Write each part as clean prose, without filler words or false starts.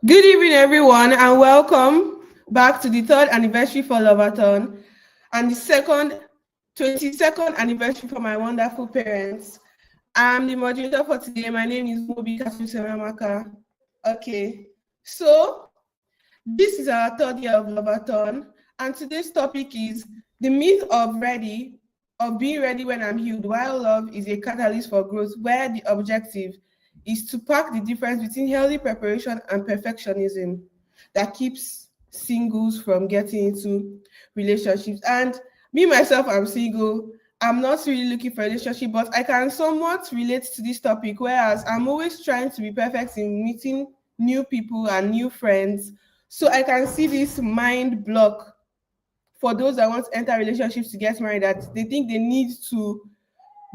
Good evening, everyone, and welcome back to the 3rd anniversary for LOVE-A-THON and the 22nd anniversary for my wonderful parents. I'm the moderator for today. My name is Mobi Kasusemamaka. Okay, so this is our 3rd year of LOVE-A-THON, and today's topic is the myth of being ready when I'm healed, while love is a catalyst for growth, where the objective is to pack the difference between healthy preparation and perfectionism that keeps singles from getting into relationships. And me, myself, I'm single. I'm not really looking for a relationship, but I can somewhat relate to this topic, whereas I'm always trying to be perfect in meeting new people and new friends. So I can see this mind block for those that want to enter relationships to get married, that they think they need to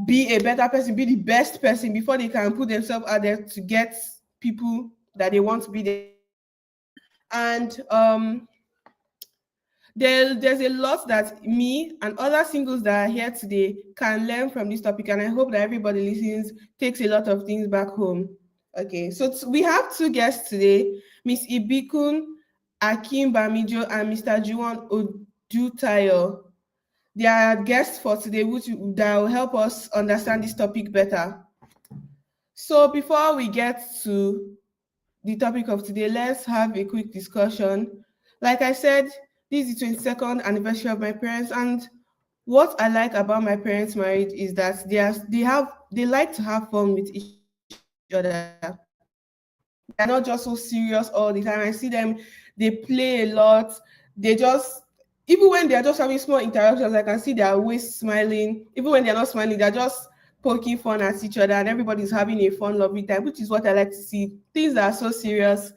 be a better person, be the best person before they can put themselves out there to get people that they want to be there. And there's a lot that me and other singles that are here today can learn from this topic, and I hope that everybody listens takes a lot of things back home. Okay, so we have 2 guests today, Miss Ibikun Akim Bamijo and Mr. Juwon Odutayo. They are guests for today, that will help us understand this topic better. So before we get to the topic of today, let's have a quick discussion. Like I said, this is the 22nd anniversary of my parents, and what I like about my parents' marriage is that they like to have fun with each other. They're not just so serious all the time. I see them, they play a lot. Even when they're just having small interactions, I can see they're always smiling. Even when they're not smiling, they're just poking fun at each other, and everybody's having a fun, lovely time, which is what I like to see. Things that are so serious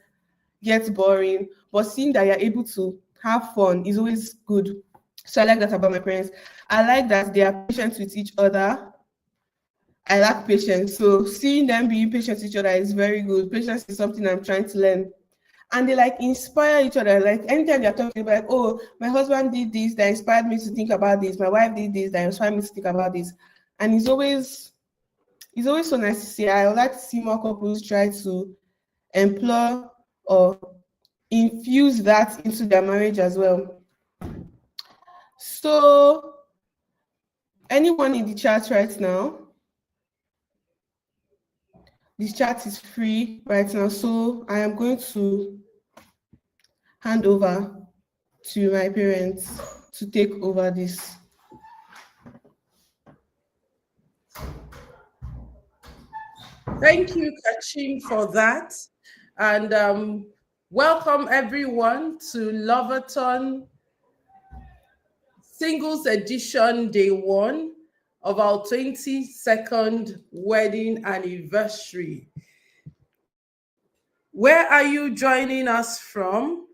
get boring, but seeing that you're able to have fun is always good. So I like that about my parents. I like that they are patient with each other. I lack patience. So seeing them being patient with each other is very good. Patience is something I'm trying to learn. And they like inspire each other. Like anytime they're talking about, oh, my husband did this, that inspired me to think about this. My wife did this, that inspired me to think about this. And it's always so nice to see. I would like to see more couples try to employ or infuse that into their marriage as well. So anyone in the chat right now? This chat is free right now, so I am going to hand over to my parents to take over this. Thank you, Kachim, for that. And welcome everyone to LOVE-A-THON Singles Edition Day 1 of our 22nd wedding anniversary. Where are you joining us from?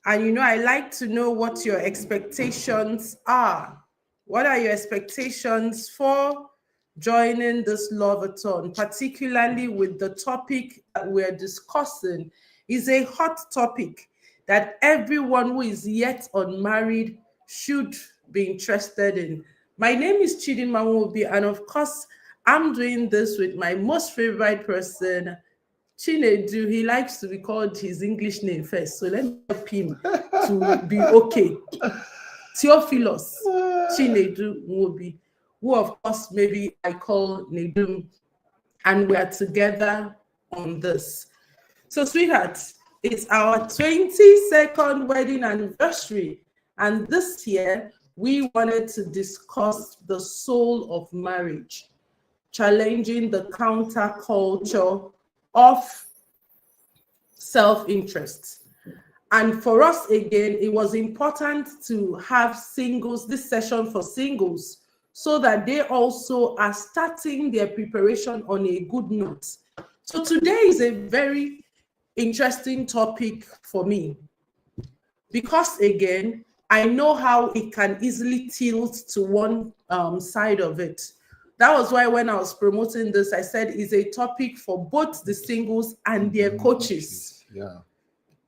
And I like to know what your expectations are. What are your expectations for joining this LOVE-A-THON, particularly with the topic that we're discussing? Is a hot topic that everyone who is yet unmarried should be interested in. My name is teamDinmaNedum, and of course, I'm doing this with my most favorite person, Chinedu. He likes to be called his English name first, so let me help him to be okay. Theophilus Chinedu Nwobi, who of course maybe I call Nedum, and we are together on this. So sweetheart, it's our 22nd wedding anniversary, and this year we wanted to discuss the soul of marriage, challenging the counterculture of self-interest. And for us, again, it was important to have singles, this session for singles, so that they also are starting their preparation on a good note. So today is a very interesting topic for me, because again, I know how it can easily tilt to one side of it. That was why when I was promoting this, I said it's a topic for both the singles and their coaches. Yeah.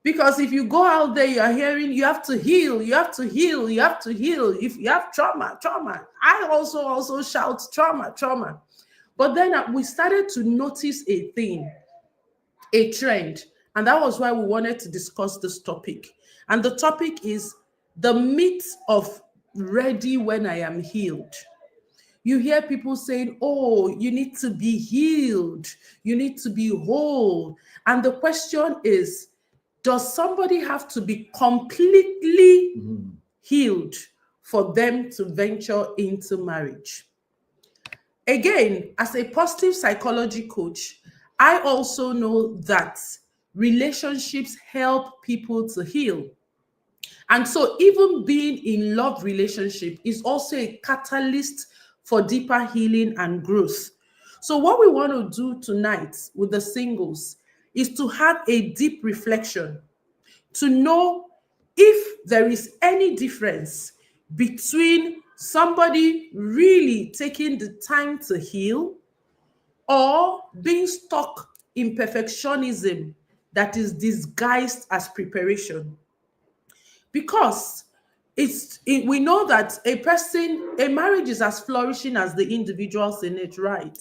Because if you go out there, you're hearing you have to heal, you have to heal, you have to heal. If you have trauma, trauma. I also shout trauma, trauma. But then we started to notice a thing, a trend. And that was why we wanted to discuss this topic. And the topic is the myth of ready when I am healed. You hear people saying, oh, you need to be healed, you need to be whole. And the question is, does somebody have to be completely healed for them to venture into marriage? Again, as a positive psychology coach, I also know that relationships help people to heal. And so even being in love relationship is also a catalyst for deeper healing and growth. So what we want to do tonight with the singles is to have a deep reflection, to know if there is any difference between somebody really taking the time to heal or being stuck in perfectionism that is disguised as preparation. Because we know that a marriage is as flourishing as the individuals in it, right?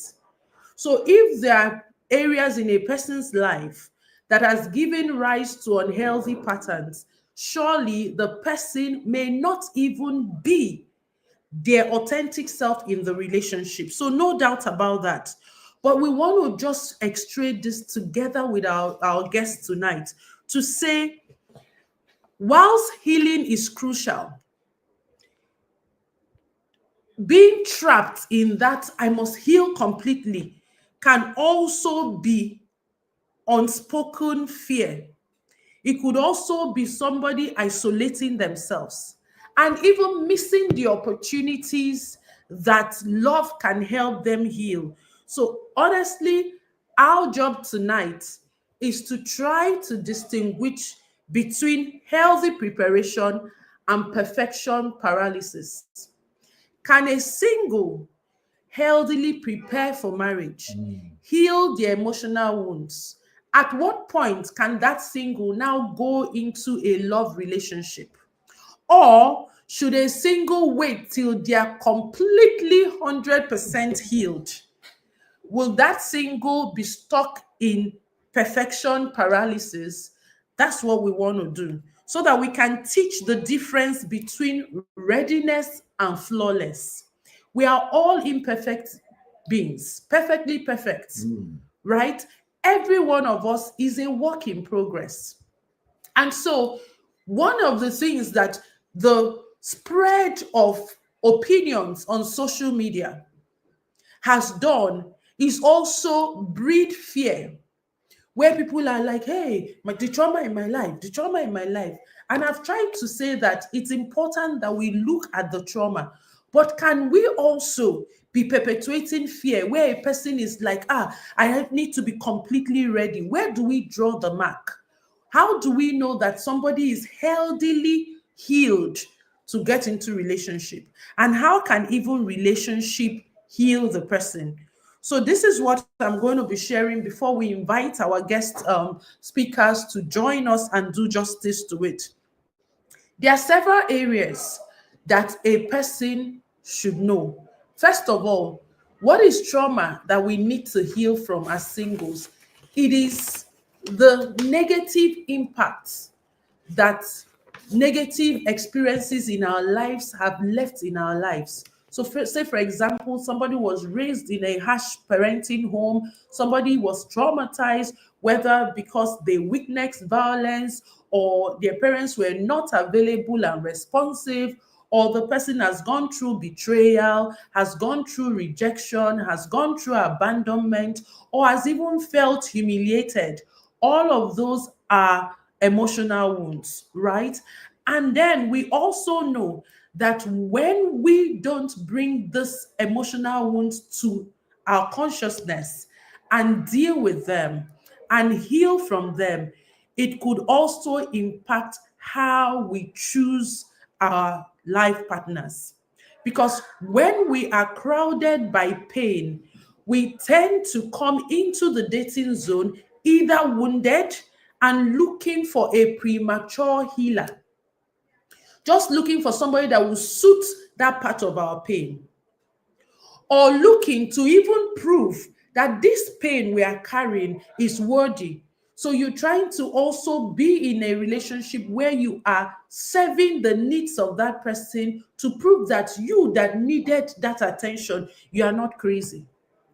So if there are areas in a person's life that has given rise to unhealthy patterns, surely the person may not even be their authentic self in the relationship. So no doubt about that. But we want to just extract this together with our guests tonight to say, whilst healing is crucial, being trapped in that I must heal completely can also be unspoken fear. It could also be somebody isolating themselves and even missing the opportunities that love can help them heal. So honestly, our job tonight is to try to distinguish between healthy preparation and perfection paralysis. Can a single healthily prepare for marriage, heal their emotional wounds? At what point can that single now go into a love relationship? Or should a single wait till they are completely 100% healed? Will that single be stuck in perfection paralysis? That's what we want to do, so that we can teach the difference between readiness and flawless. We are all imperfect beings, perfectly perfect, right? Every one of us is a work in progress. And so one of the things that the spread of opinions on social media has done is also breed fear, where people are like, hey, the trauma in my life, the trauma in my life. And I've tried to say that it's important that we look at the trauma, but can we also be perpetuating fear where a person is like, I need to be completely ready? Where do we draw the mark? How do we know that somebody is healthily healed to get into relationship? And how can even relationship heal the person? So this is what I'm going to be sharing before we invite our guest speakers to join us and do justice to it. There are several areas that a person should know. First of all, what is trauma that we need to heal from as singles? It is the negative impacts that negative experiences in our lives have left in our lives. So say, for example, somebody was raised in a harsh parenting home, somebody was traumatized, whether because they witnessed violence or their parents were not available and responsive, or the person has gone through betrayal, has gone through rejection, has gone through abandonment, or has even felt humiliated. All of those are emotional wounds, right? And then we also know that when we don't bring this emotional wounds to our consciousness and deal with them and heal from them, it could also impact how we choose our life partners. Because when we are crowded by pain, we tend to come into the dating zone either wounded and looking for a premature healer, just looking for somebody that will suit that part of our pain, or looking to even prove that this pain we are carrying is worthy. So you're trying to also be in a relationship where you are serving the needs of that person to prove that you that needed that attention, you are not crazy,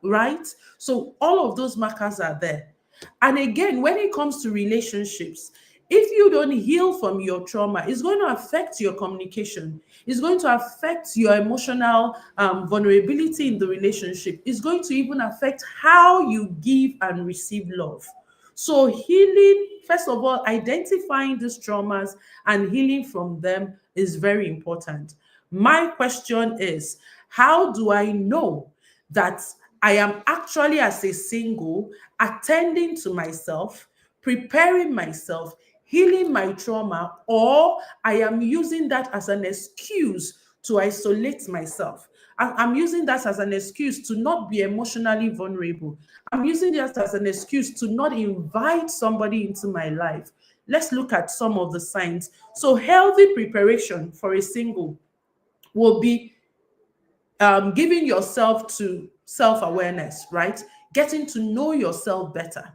right? So all of those markers are there. And again, when it comes to relationships, if you don't heal from your trauma, it's going to affect your communication. It's going to affect your emotional vulnerability in the relationship. It's going to even affect how you give and receive love. So healing, first of all, identifying these traumas and healing from them is very important. My question is, how do I know that I am actually, as a single, attending to myself, preparing myself, healing my trauma, or I am using that as an excuse to isolate myself? I'm using that as an excuse to not be emotionally vulnerable. I'm using that as an excuse to not invite somebody into my life. Let's look at some of the signs. So, healthy preparation for a single will be giving yourself to self-awareness, right? Getting to know yourself better,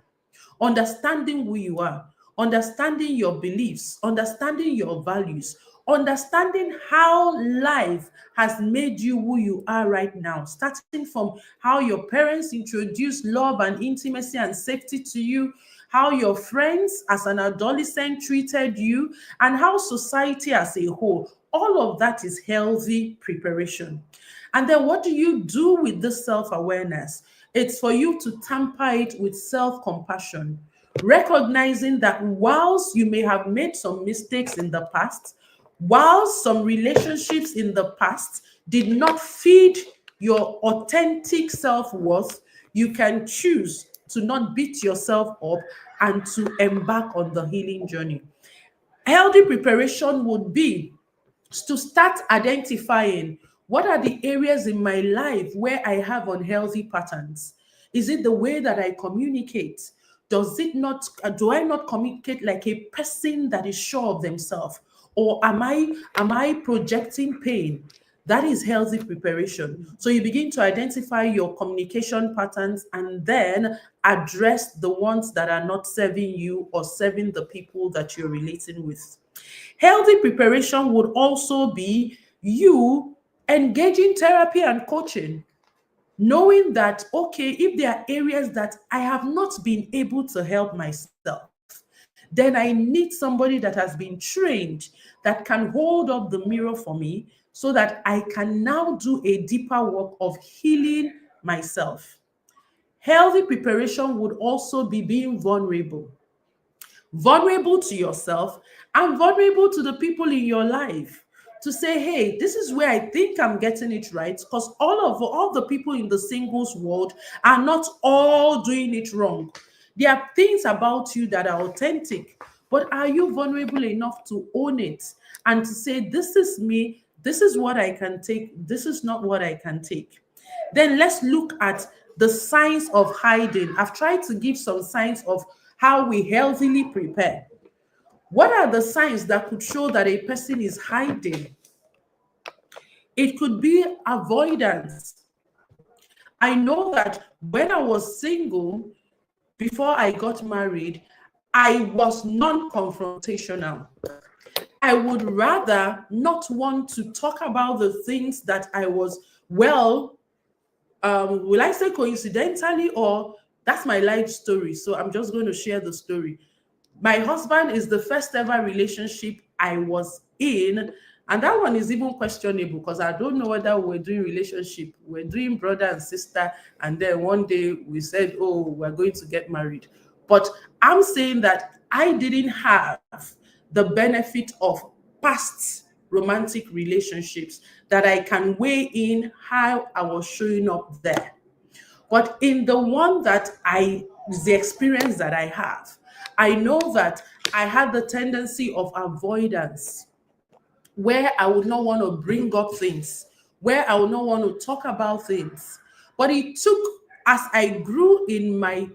understanding who you are, understanding your beliefs, understanding your values, understanding how life has made you who you are right now, starting from how your parents introduced love and intimacy and safety to you, how your friends as an adolescent treated you, and how society as a whole. All of that is healthy preparation. And then what do you do with this self-awareness? It's for you to temper it with self-compassion, recognizing that whilst you may have made some mistakes in the past, while some relationships in the past did not feed your authentic self-worth, you can choose to not beat yourself up and to embark on the healing journey. Healthy preparation would be to start identifying what are the areas in my life where I have unhealthy patterns. Is it the way that I communicate? Does it not, do I not communicate like a person that is sure of themselves? Or am I projecting pain? That is healthy preparation. So you begin to identify your communication patterns and then address the ones that are not serving you or serving the people that you're relating with. Healthy preparation would also be you engaging therapy and coaching, knowing that, okay, if there are areas that I have not been able to help myself, then I need somebody that has been trained, that can hold up the mirror for me so that I can now do a deeper work of healing myself. Healthy preparation would also be being vulnerable to yourself and vulnerable to the people in your life, to say, hey, this is where I think I'm getting it right, because all the people in the singles world are not all doing it wrong. There are things about you that are authentic, but are you vulnerable enough to own it and to say, this is me, this is what I can take, this is not what I can take? Then let's look at the signs of hiding. I've tried to give some signs of how we healthily prepare. What are the signs that could show that a person is hiding? It could be avoidance. I know that when I was single, before I got married, I was non-confrontational. I would rather not want to talk about the things that I was, well, will I say coincidentally, or that's my life story. So I'm just going to share the story. My husband is the first ever relationship I was in. And that one is even questionable because I don't know whether we're doing relationship, we're doing brother and sister. And then one day we said, oh, we're going to get married. But I'm saying that I didn't have the benefit of past romantic relationships that I can weigh in how I was showing up there. But in the one that the experience that I have, I know that I had the tendency of avoidance, where I would not want to bring up things, where I would not want to talk about things. But it took, as I grew in my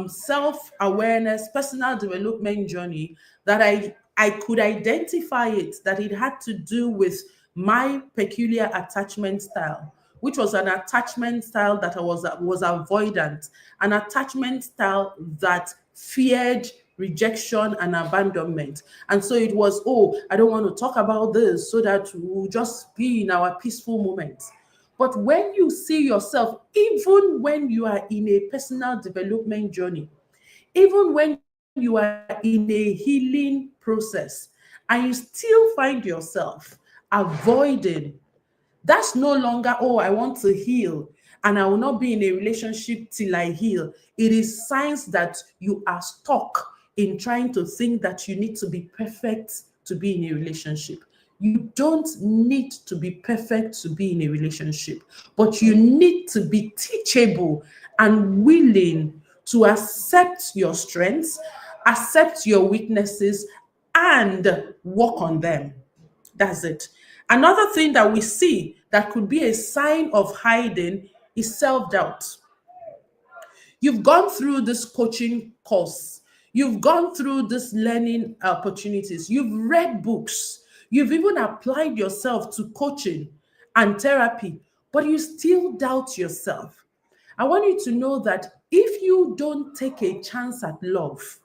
self-awareness, personal development journey, that I could identify it, that it had to do with my peculiar attachment style, which was an attachment style that was avoidant, an attachment style that feared rejection and abandonment. And so it was, oh, I don't want to talk about this so that we'll just be in our peaceful moments. But when you see yourself, even when you are in a personal development journey, even when you are in a healing process, and you still find yourself avoiding, that's no longer, oh, I want to heal and I will not be in a relationship till I heal. It is signs that you are stuck in trying to think that you need to be perfect to be in a relationship. You don't need to be perfect to be in a relationship, but you need to be teachable and willing to accept your strengths, accept your weaknesses, and work on them. That's it. Another thing that we see that could be a sign of hiding is self doubt. You've gone through this coaching course, you've gone through this learning opportunities, you've read books, you've even applied yourself to coaching and therapy, but you still doubt yourself. I want you to know that if you don't take a chance at love,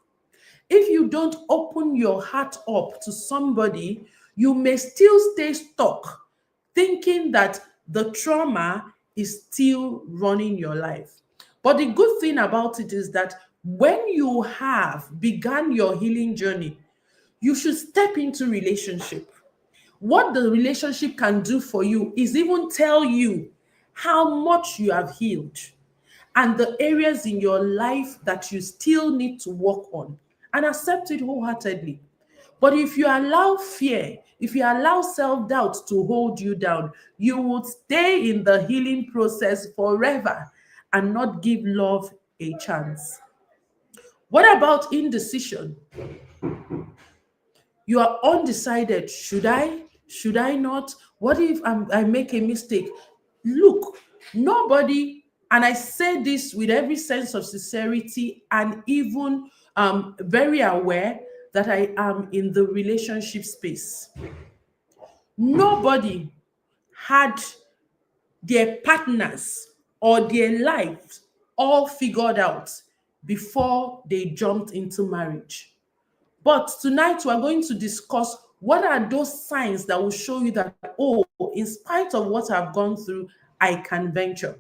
if you don't open your heart up to somebody, you may still stay stuck thinking that the trauma is still running your life. But the good thing about it is that when you have begun your healing journey, you should step into relationship. What the relationship can do for you is even tell you how much you have healed and the areas in your life that you still need to work on, and accept it wholeheartedly. But if you allow fear, if you allow self doubt to hold you down, you would stay in the healing process forever and not give love a chance. What about indecision? You are undecided. Should I? Should I not? What if I make a mistake? Look, nobody, and I say this with every sense of sincerity and even very aware that I am in the relationship space. Nobody had their partners or their lives all figured out before they jumped into marriage. But tonight we are going to discuss what are those signs that will show you that, oh, in spite of what I've gone through, I can venture.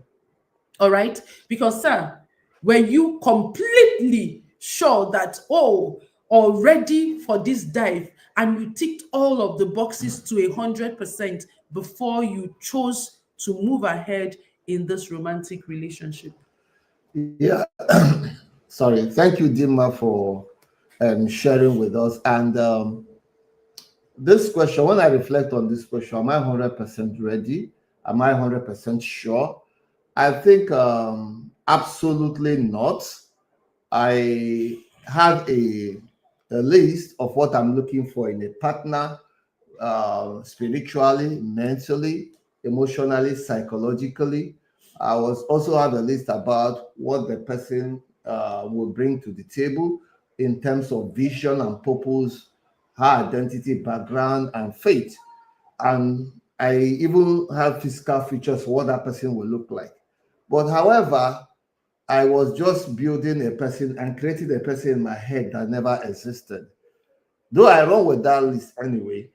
All right? Because, sir, were you completely sure that, oh, or ready for this dive, and you ticked all of the boxes to 100% before you chose to move ahead in this romantic relationship? Yeah, sorry. Thank you, Dima, for sharing with us. And this question, when I reflect on this question, am I 100% ready? Am I 100% sure? I think absolutely not. I have a list of what I'm looking for in a partner, spiritually, mentally, emotionally, psychologically. I was also have a list about what the person will bring to the table in terms of vision and purpose, her identity, background, and faith. And I even have physical features for what that person will look like. But however, I was just building a person and creating a person in my head that never existed. Though I run with that list anyway,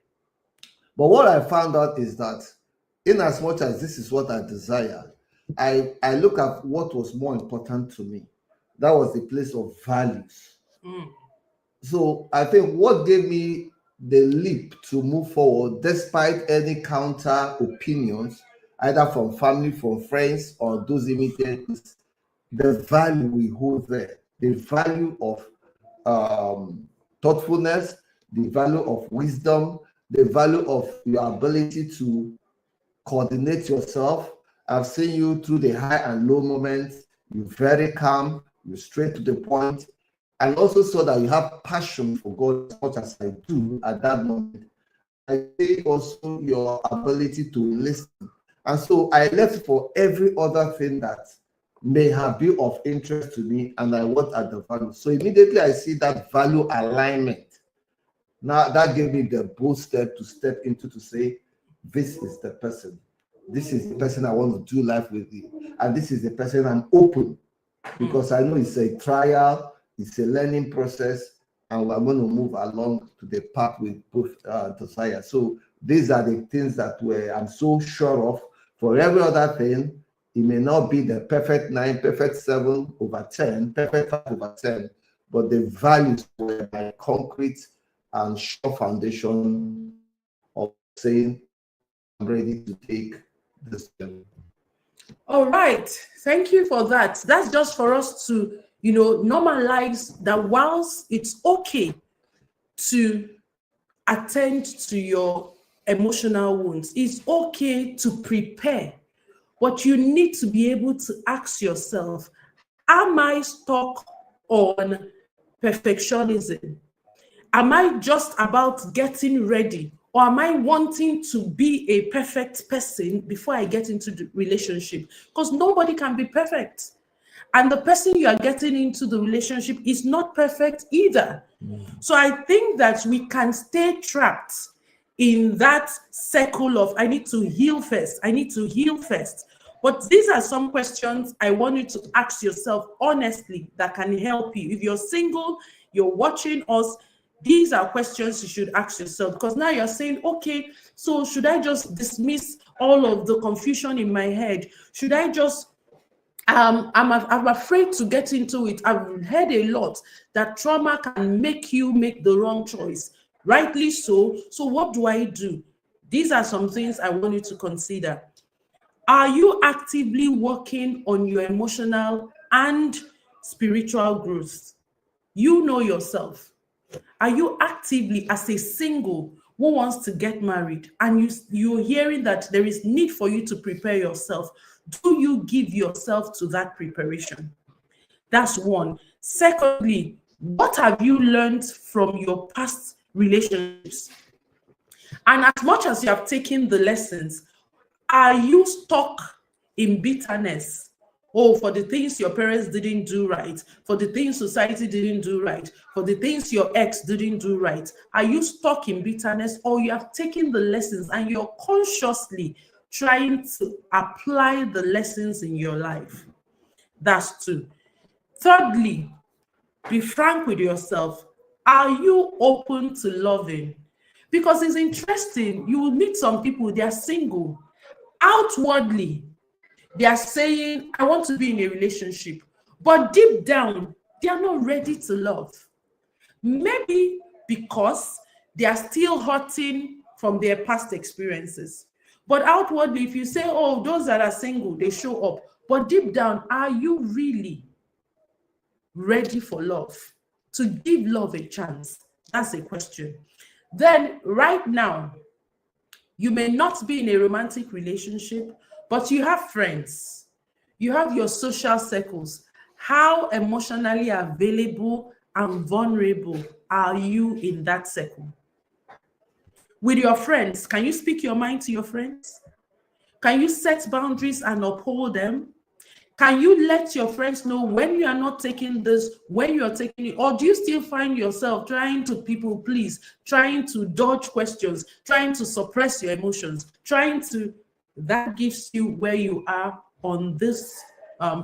but what I found out is that in as much as this is what I desire, I look at what was more important to me. That was the place of values. So I think what gave me the leap to move forward, despite any counter opinions, either from family, from friends, or those imitators, the value we hold there, the value of thoughtfulness, the value of wisdom, the value of your ability to coordinate yourself. I've seen you through the high and low moments. You're very calm, you're straight to the point, and also saw that you have passion for God as much as I do at that moment. I see also your ability to listen. And so I left for every other thing that may have been of interest to me, and I want at the value. So immediately I see that value alignment. Now that gave me the bold step to step into to say, this is the person. This is the person I want to do life with you. And this is the person I'm open, because I know it's a trial, it's a learning process, and we're going to move along to the path with both desire. So these are the things that I'm so sure of. For every other thing, it may not be the perfect 9, perfect 7/10, perfect 5/10, but the values were my concrete and sure foundation of saying, I'm ready to take this journey. All right. Thank you for that. That's just for us to, normalize that whilst it's okay to attend to your emotional wounds, it's okay to prepare, but you need to be able to ask yourself, am I stuck on perfectionism? Am I just about getting ready? Or am I wanting to be a perfect person before I get into the relationship? Because nobody can be perfect. And the person you are getting into the relationship is not perfect either. So I think that we can stay trapped in that circle of, I need to heal first. I need to heal first. But these are some questions I want you to ask yourself honestly that can help you. If you're single, you're watching us, these are questions you should ask yourself, because now you're saying, okay, so should I just dismiss all of the confusion in my head? Should I just, I'm afraid to get into it. I've heard a lot that trauma can make you make the wrong choice. Rightly so. So what do I do? These are some things I want you to consider. Are you actively working on your emotional and spiritual growth? You know yourself. Are you actively, as a single who wants to get married, and you're hearing that there is need for you to prepare yourself? Do you give yourself to that preparation? That's one. Secondly, what have you learned from your past relationships? And as much as you have taken the lessons, are you stuck in bitterness? Oh, for the things your parents didn't do right, for the things society didn't do right, for the things your ex didn't do right. Are you stuck in bitterness, or you have taken the lessons and you're consciously trying to apply the lessons in your life? That's two. Thirdly, be frank with yourself. Are you open to loving? Because it's interesting, you will meet some people, they are single. Outwardly, they are saying, I want to be in a relationship. But deep down, they are not ready to love. Maybe because they are still hurting from their past experiences. But outwardly, if you say, oh, those that are single, they show up. But deep down, are you really ready for love? To give love a chance? That's a question. Then right now, you may not be in a romantic relationship, but you have friends. You have your social circles. How emotionally available and vulnerable are you in that circle? With your friends, can you speak your mind to your friends? Can you set boundaries and uphold them? Can you let your friends know when you are not taking this, when you are taking it? Or do you still find yourself trying to people please, trying to dodge questions, trying to suppress your emotions, that gives you where you are on this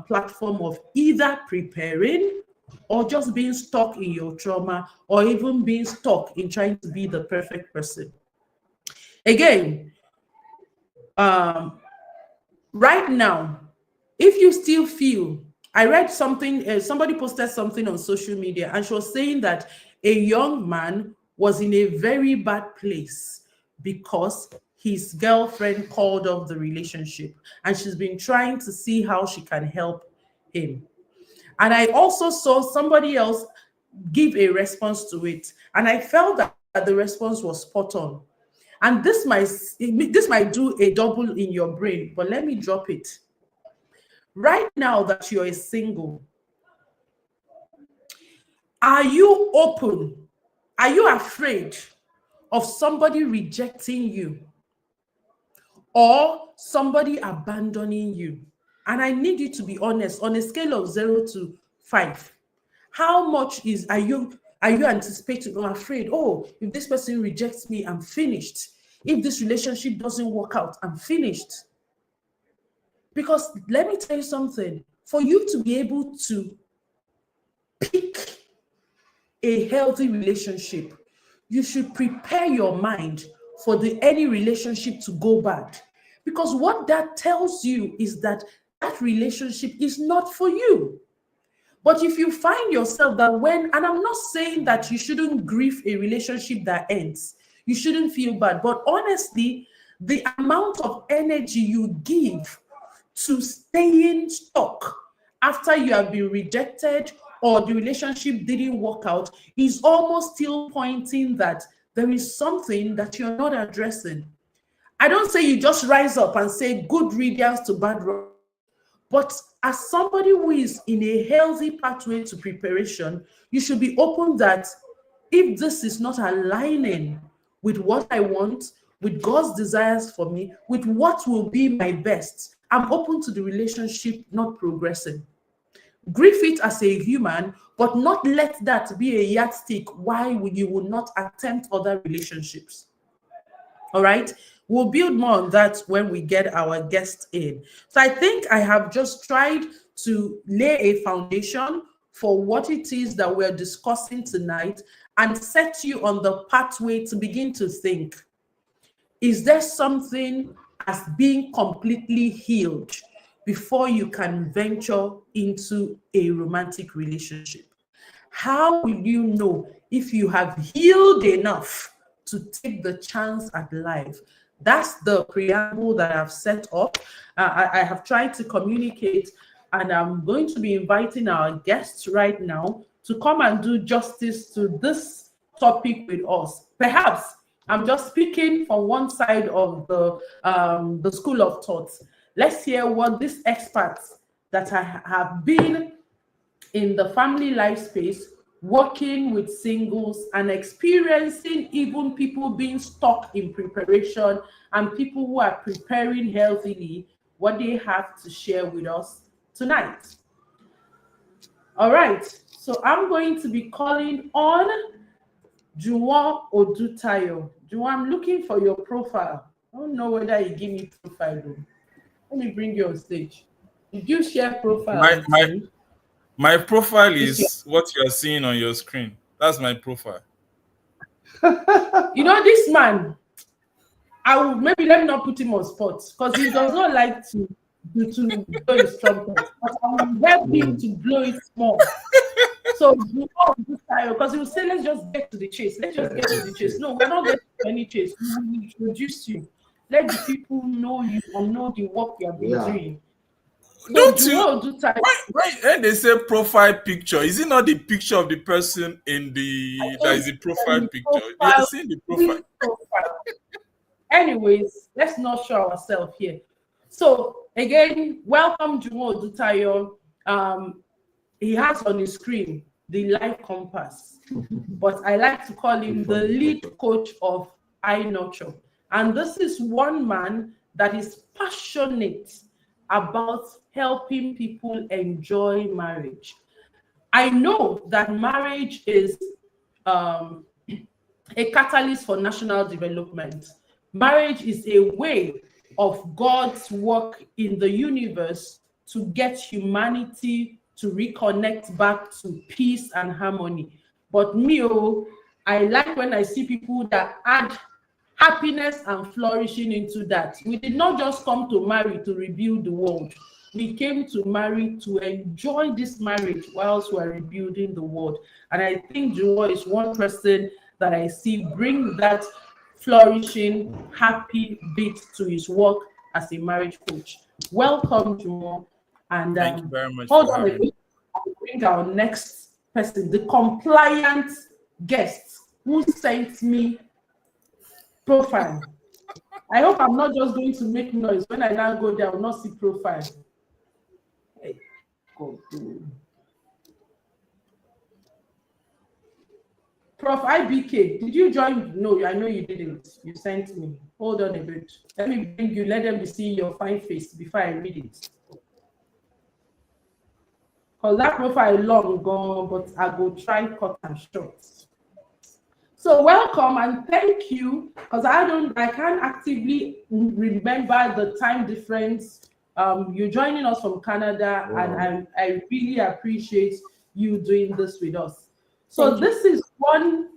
platform of either preparing or just being stuck in your trauma, or even being stuck in trying to be the perfect person. Again, right now, if you still feel, I read something, somebody posted something on social media, and she was saying that a young man was in a very bad place because his girlfriend called off the relationship, and she's been trying to see how she can help him. And I also saw somebody else give a response to it, and I felt that the response was spot on. And this might do a double in your brain, but let me drop it. Right now that you're a single, are you open? Are you afraid of somebody rejecting you or somebody abandoning you? And I need you to be honest on a scale of 0 to 5. How much are you anticipating or afraid? Oh, if this person rejects me, I'm finished. If this relationship doesn't work out, I'm finished. Because let me tell you something, for you to be able to pick a healthy relationship, you should prepare your mind for any relationship to go bad. Because what that tells you is that that relationship is not for you. But if you find yourself that and I'm not saying that you shouldn't grieve a relationship that ends, you shouldn't feel bad, but honestly, the amount of energy you give to staying stuck after you have been rejected or the relationship didn't work out is almost still pointing that there is something that you're not addressing. I don't say you just rise up and say good riddance to bad road, but as somebody who is in a healthy pathway to preparation, you should be open that if this is not aligning with what I want, with God's desires for me, with what will be my best, I'm open to the relationship not progressing. Grieve it as a human, but not let that be a yardstick why you will not attempt other relationships. All right. We'll build more on that when we get our guest in. So I think I have just tried to lay a foundation for what it is that we're discussing tonight and set you on the pathway to begin to think. Is there something as being completely healed before you can venture into a romantic relationship? How will you know if you have healed enough to take the chance at life? That's the preamble that I've set up. I have tried to communicate, and I'm going to be inviting our guests right now to come and do justice to this topic with us. Perhaps I'm just speaking from one side of the school of thought. Let's hear what these experts that have been in the family life space, working with singles and experiencing even people being stuck in preparation and people who are preparing healthily, what they have to share with us tonight. All right, so I'm going to be calling on Juwon Odutayo. Juwon, I'm looking for your profile. I don't know whether you give me profile though. Let me bring you on stage. Did you share profile with me? My profile is what you are seeing on your screen. That's my profile. You know, this man, let me not put him on spot because he does not like to blow his trumpet. But I will help him to blow it more. So because he will say, let's just get to the chase. Let's just get to the chase. No, we're not getting to any chase. We will introduce you. Let the people know you and know the work you have been doing. Don't you? When they say profile picture, is it not the picture of the person in that is the profile picture? They are seeing the profile. Anyways, let's not show ourselves here. So again, welcome Juwon Odutayo. He has on his screen the life compass, but I like to call him the lead coach of iNurture. And this is one man that is passionate about helping people enjoy marriage. I know that marriage is a catalyst for national development. Marriage is a way of God's work in the universe to get humanity to reconnect back to peace and harmony. But I like when I see people that add happiness and flourishing into that. We did not just come to marry to rebuild the world. We came to marry to enjoy this marriage whilst we're rebuilding the world. And I think Juwon is one person that I see bring that flourishing, happy bit to his work as a marriage coach. Welcome, Juwon. And thank you very much. Hold on a bit. I'll bring our next person, the compliant guest who sent me profile. I hope I'm not just going to make noise. When I now go there, I will not see profile. Hey, go. Prof. IBK, did you join? No, I know you didn't. You sent me. Hold on a bit. Let me bring you. Let them see your fine face before I read it. because that profile long gone, but I go try cut and short. So welcome and thank you, because I can't actively remember the time difference. You're joining us from Canada, and I really appreciate you doing this with us. So this is one,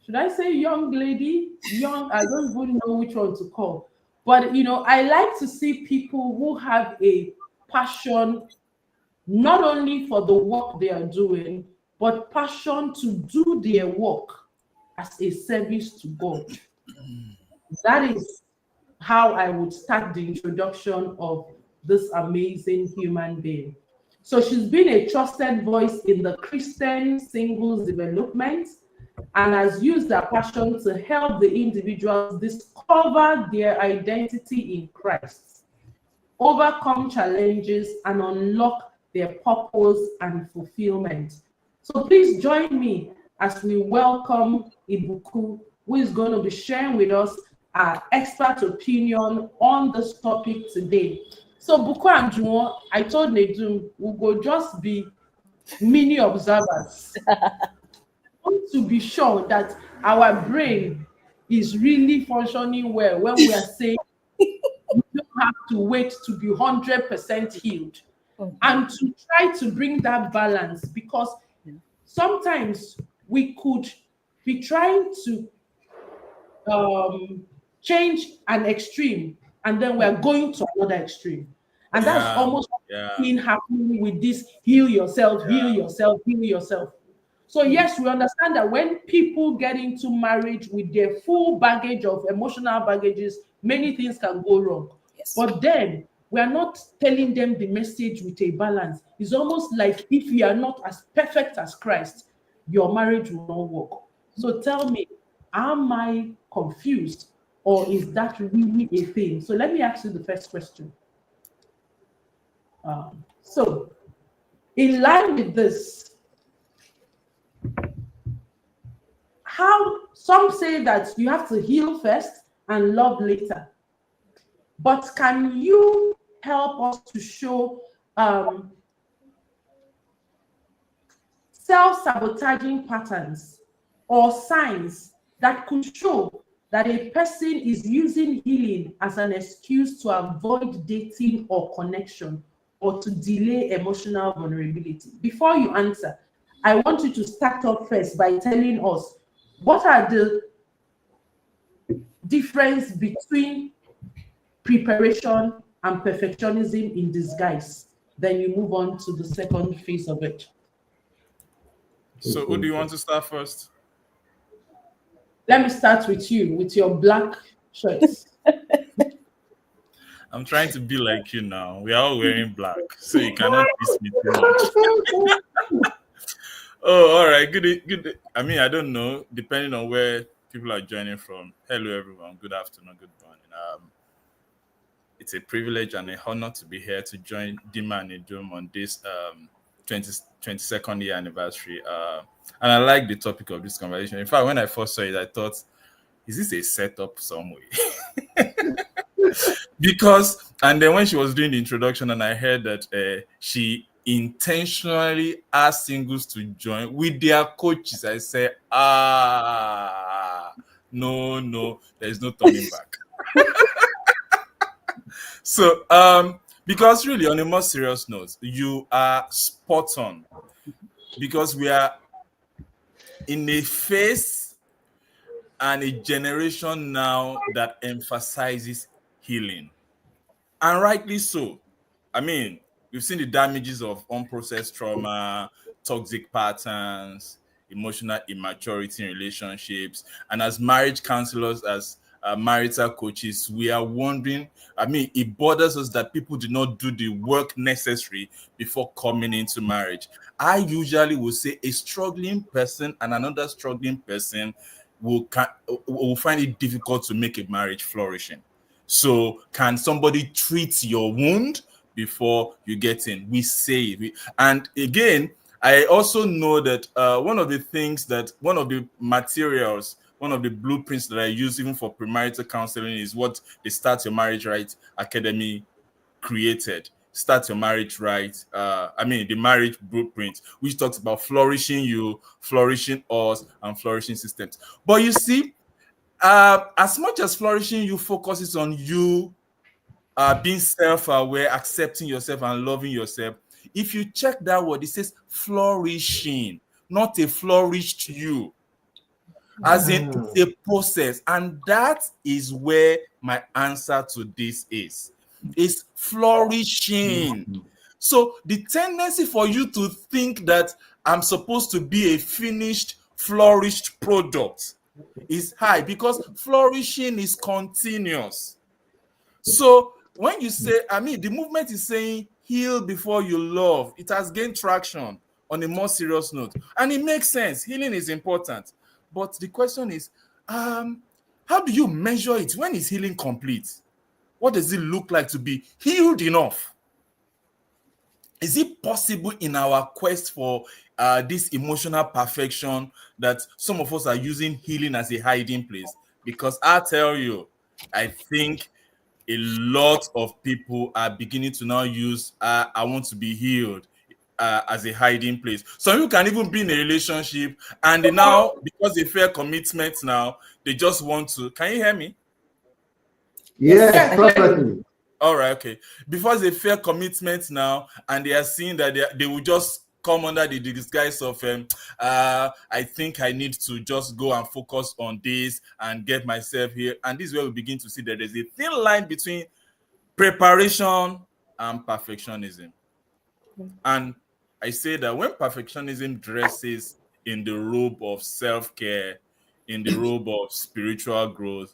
should I say young lady? Young, I don't even know which one to call. But I like to see people who have a passion not only for the work they are doing, but passion to do their work as a service to God. That is how I would start the introduction of this amazing human being. So she's been a trusted voice in the Christian singles development and has used her passion to help the individuals discover their identity in Christ, overcome challenges, and unlock their purpose and fulfillment. So please join me as we welcome Ibuku, who is going to be sharing with us our expert opinion on this topic today. So Buku and Juwon, I told Nedum, we will just be mini observers. Want to be sure that our brain is really functioning well when we are saying you don't have to wait to be 100% healed, and to try to bring that balance, because sometimes we could be trying to change an extreme and then we're going to another extreme, and that's almost been happening with this heal yourself, heal yourself, heal yourself. So yes, we understand that when people get into marriage with their full baggage of emotional baggages, many things can go wrong. But then we are not telling them the message with a balance. It's almost like if you are not as perfect as Christ, your marriage will not work. So tell me, am I confused, or is that really a thing? So let me ask you the first question. So in line with this, how some say that you have to heal first and love later. But can you help us to show self-sabotaging patterns or signs that could show that a person is using healing as an excuse to avoid dating or connection, or to delay emotional vulnerability? Before you answer, I want you to start off first by telling us what are the difference between preparation and perfectionism in disguise. Then you move on to the second phase of it. So who do you want to start first? Let me start with you, with your black shirts. I'm trying to be like you now. We are all wearing black, so you cannot miss me too much. Oh, all right. Good. I mean, I don't know. Depending on where people are joining from. Hello, everyone. Good afternoon. Good morning. It's a privilege and an honor to be here to join DinmaNedum on this 22nd year anniversary. And I like the topic of this conversation. In fact, when I first saw it, I thought, is this a setup some way? Because, and then when she was doing the introduction and I heard that she intentionally asked singles to join with their coaches, I said, no, there's no turning back. So, because really, on a more serious note, you are spot on, because we are in a phase and a generation now that emphasizes healing, and rightly so. I mean, we've seen the damages of unprocessed trauma, toxic patterns, emotional immaturity in relationships, and as marriage counselors, as marital coaches, we are wondering. I mean, it bothers us that people do not do the work necessary before coming into marriage. I usually will say a struggling person and another struggling person will find it difficult to make a marriage flourishing. So, can somebody treat your wound before you get in? We say it. And again, I also know that one of the materials, one of the blueprints that I use even for premarital counseling is what the Start Your Marriage Right Academy created. Start Your Marriage Right. The marriage blueprint, which talks about flourishing you, flourishing us, and flourishing systems. But you see, as much as flourishing you focuses on you being self-aware, accepting yourself, and loving yourself, if you check that word, it says flourishing, not a flourished you. As in, it's a process, and that is where my answer to this is. It's flourishing. So the tendency for you to think that I'm supposed to be a finished, flourished product is high, because flourishing is continuous. So when you say, the movement is saying heal before you love, it has gained traction on a more serious note. And it makes sense. Healing is important. But the question is, how do you measure it? When is healing complete? What does it look like to be healed enough? Is it possible in our quest for this emotional perfection that some of us are using healing as a hiding place? Because I tell you, I think a lot of people are beginning to now use I want to be healed as a hiding place. Some people can even be in a relationship, and they now, because they fear commitment now, they just want to. Can you hear me? Yes, perfectly. All right, okay. Because they fear commitment now, and they are seeing that they will just come under the disguise of I think I need to just go and focus on this and get myself here. And this is where we begin to see that there's a thin line between preparation and perfectionism. And I say that when perfectionism dresses in the robe of self-care, in the robe of spiritual growth,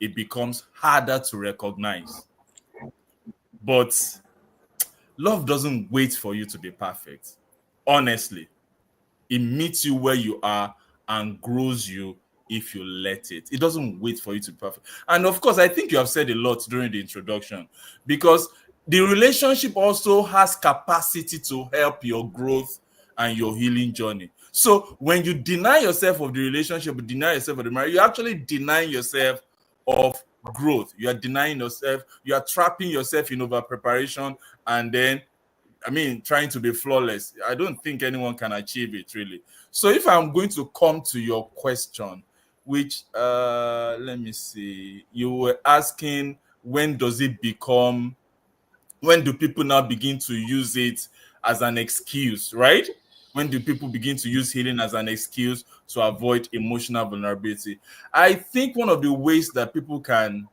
it becomes harder to recognize. But love doesn't wait for you to be perfect. Honestly, it meets you where you are and grows you if you let it. It doesn't wait for you to be perfect. And of course, I think you have said a lot during the introduction, because the relationship also has capacity to help your growth and your healing journey. So when you deny yourself of the relationship, deny yourself of the marriage, you're actually denying yourself of growth. You are denying yourself, you are trapping yourself in over preparation, and then trying to be flawless. I don't think anyone can achieve it, really. So if I'm going to come to your question, which let me see, you were asking, when do people now begin to use it as an excuse, right? When do people begin to use healing as an excuse to avoid emotional vulnerability? I think one of the ways that people can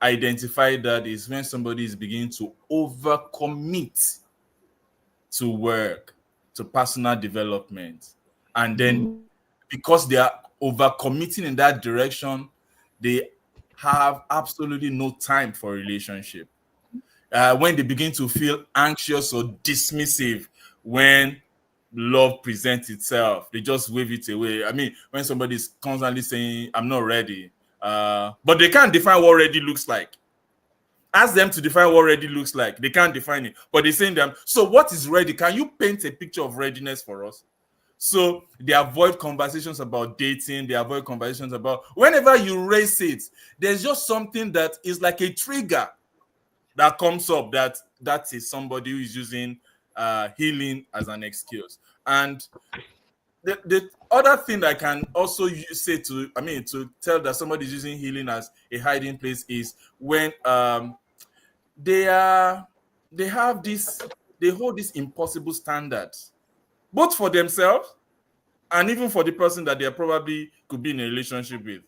identify that is when somebody is beginning to overcommit to work, to personal development. And then because they are overcommitting in that direction, they have absolutely no time for relationship. When they begin to feel anxious or dismissive when love presents itself, they just wave it away. When somebody is constantly saying, I'm not ready, but they can't define what ready looks like. Ask them to define what ready looks like. They can't define it, but they're saying them. So what is ready? Can you paint a picture of readiness for us? So they avoid conversations about dating. They avoid conversations about, whenever you raise it, there's just something that is like a trigger that comes up that is somebody who is using healing as an excuse. And the other thing that I can also say to tell that somebody is using healing as a hiding place is when they hold this impossible standards, both for themselves and even for the person that they probably could be in a relationship with.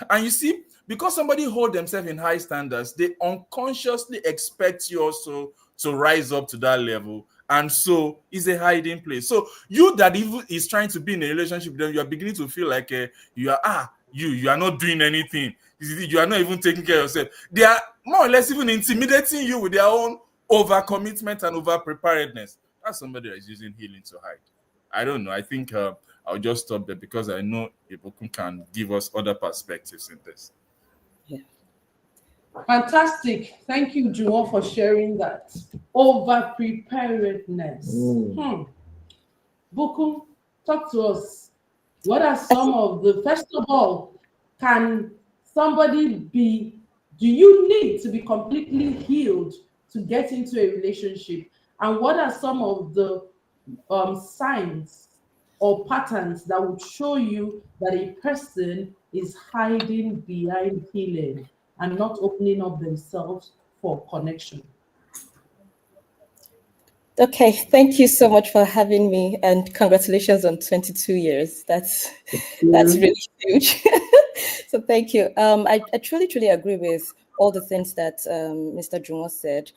And you see, because somebody hold themselves in high standards, they unconsciously expect you also to rise up to that level. And so it's a hiding place. So you that even is trying to be in a relationship with them, you are beginning to feel like you are not doing anything. You are not even taking care of yourself. They are more or less even intimidating you with their own overcommitment and over preparedness. That's somebody that is using healing to hide. I don't know. I think I'll just stop there because I know Ibukun can give us other perspectives in this. Fantastic. Thank you, Juwon, for sharing that. Over preparedness. Bukun, talk to us. What are some of the, first of all, can somebody be, do you need to be completely healed to get into a relationship? And what are some of the signs or patterns that would show you that a person is hiding behind healing and not opening up themselves for connection? Okay, thank you so much for having me, and congratulations on 22 years. That's really huge. So thank you. I truly agree with all the things that Mr. Jumo said.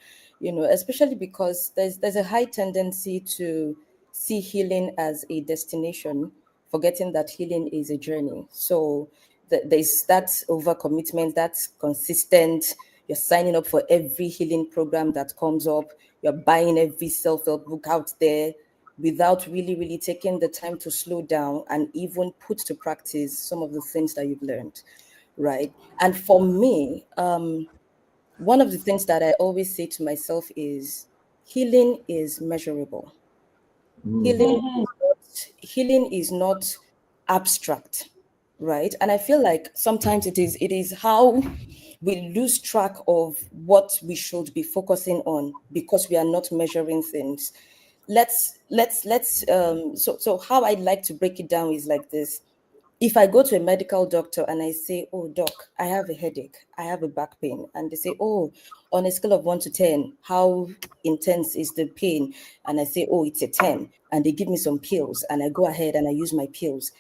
Especially because there's a high tendency to see healing as a destination, forgetting that healing is a journey. So there's that overcommitment, that's consistent. You're signing up for every healing program that comes up. You're buying every self-help book out there without really taking the time to slow down and even put to practice some of the things that you've learned, right? And for me, one of the things that I always say to myself is healing is measurable. Healing is not abstract, right? And I feel like sometimes it is how we lose track of what we should be focusing on because we are not measuring things. So how I'd like to break it down is like this. If I go to a medical doctor and I say, "Oh, doc, I have a headache, I have a back pain," and they say, "Oh, on a scale of 1 to 10, how intense is the pain?" And I say, "Oh, it's a 10," and they give me some pills, and I go ahead and I use my pills.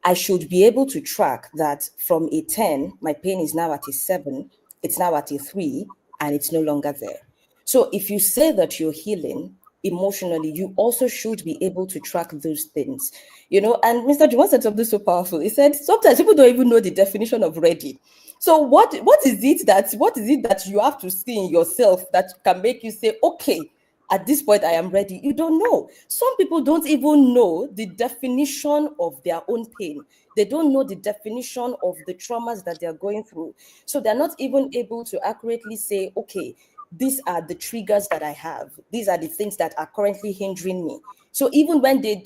I should be able to track that from a 10, my pain is now at a 7, it's now at a 3, and it's no longer there. So if you say that you're healing emotionally, you also should be able to track those things. And Mr. Juwan said something so powerful. He said sometimes people don't even know the definition of ready. So what is it that you have to see in yourself that can make you say, okay, at this point I am ready? You don't know. Some people don't even know the definition of their own pain. They don't know the definition of the traumas that they're going through. So they're not even able to accurately say, okay, these are the triggers that I have. These are the things that are currently hindering me. So even when their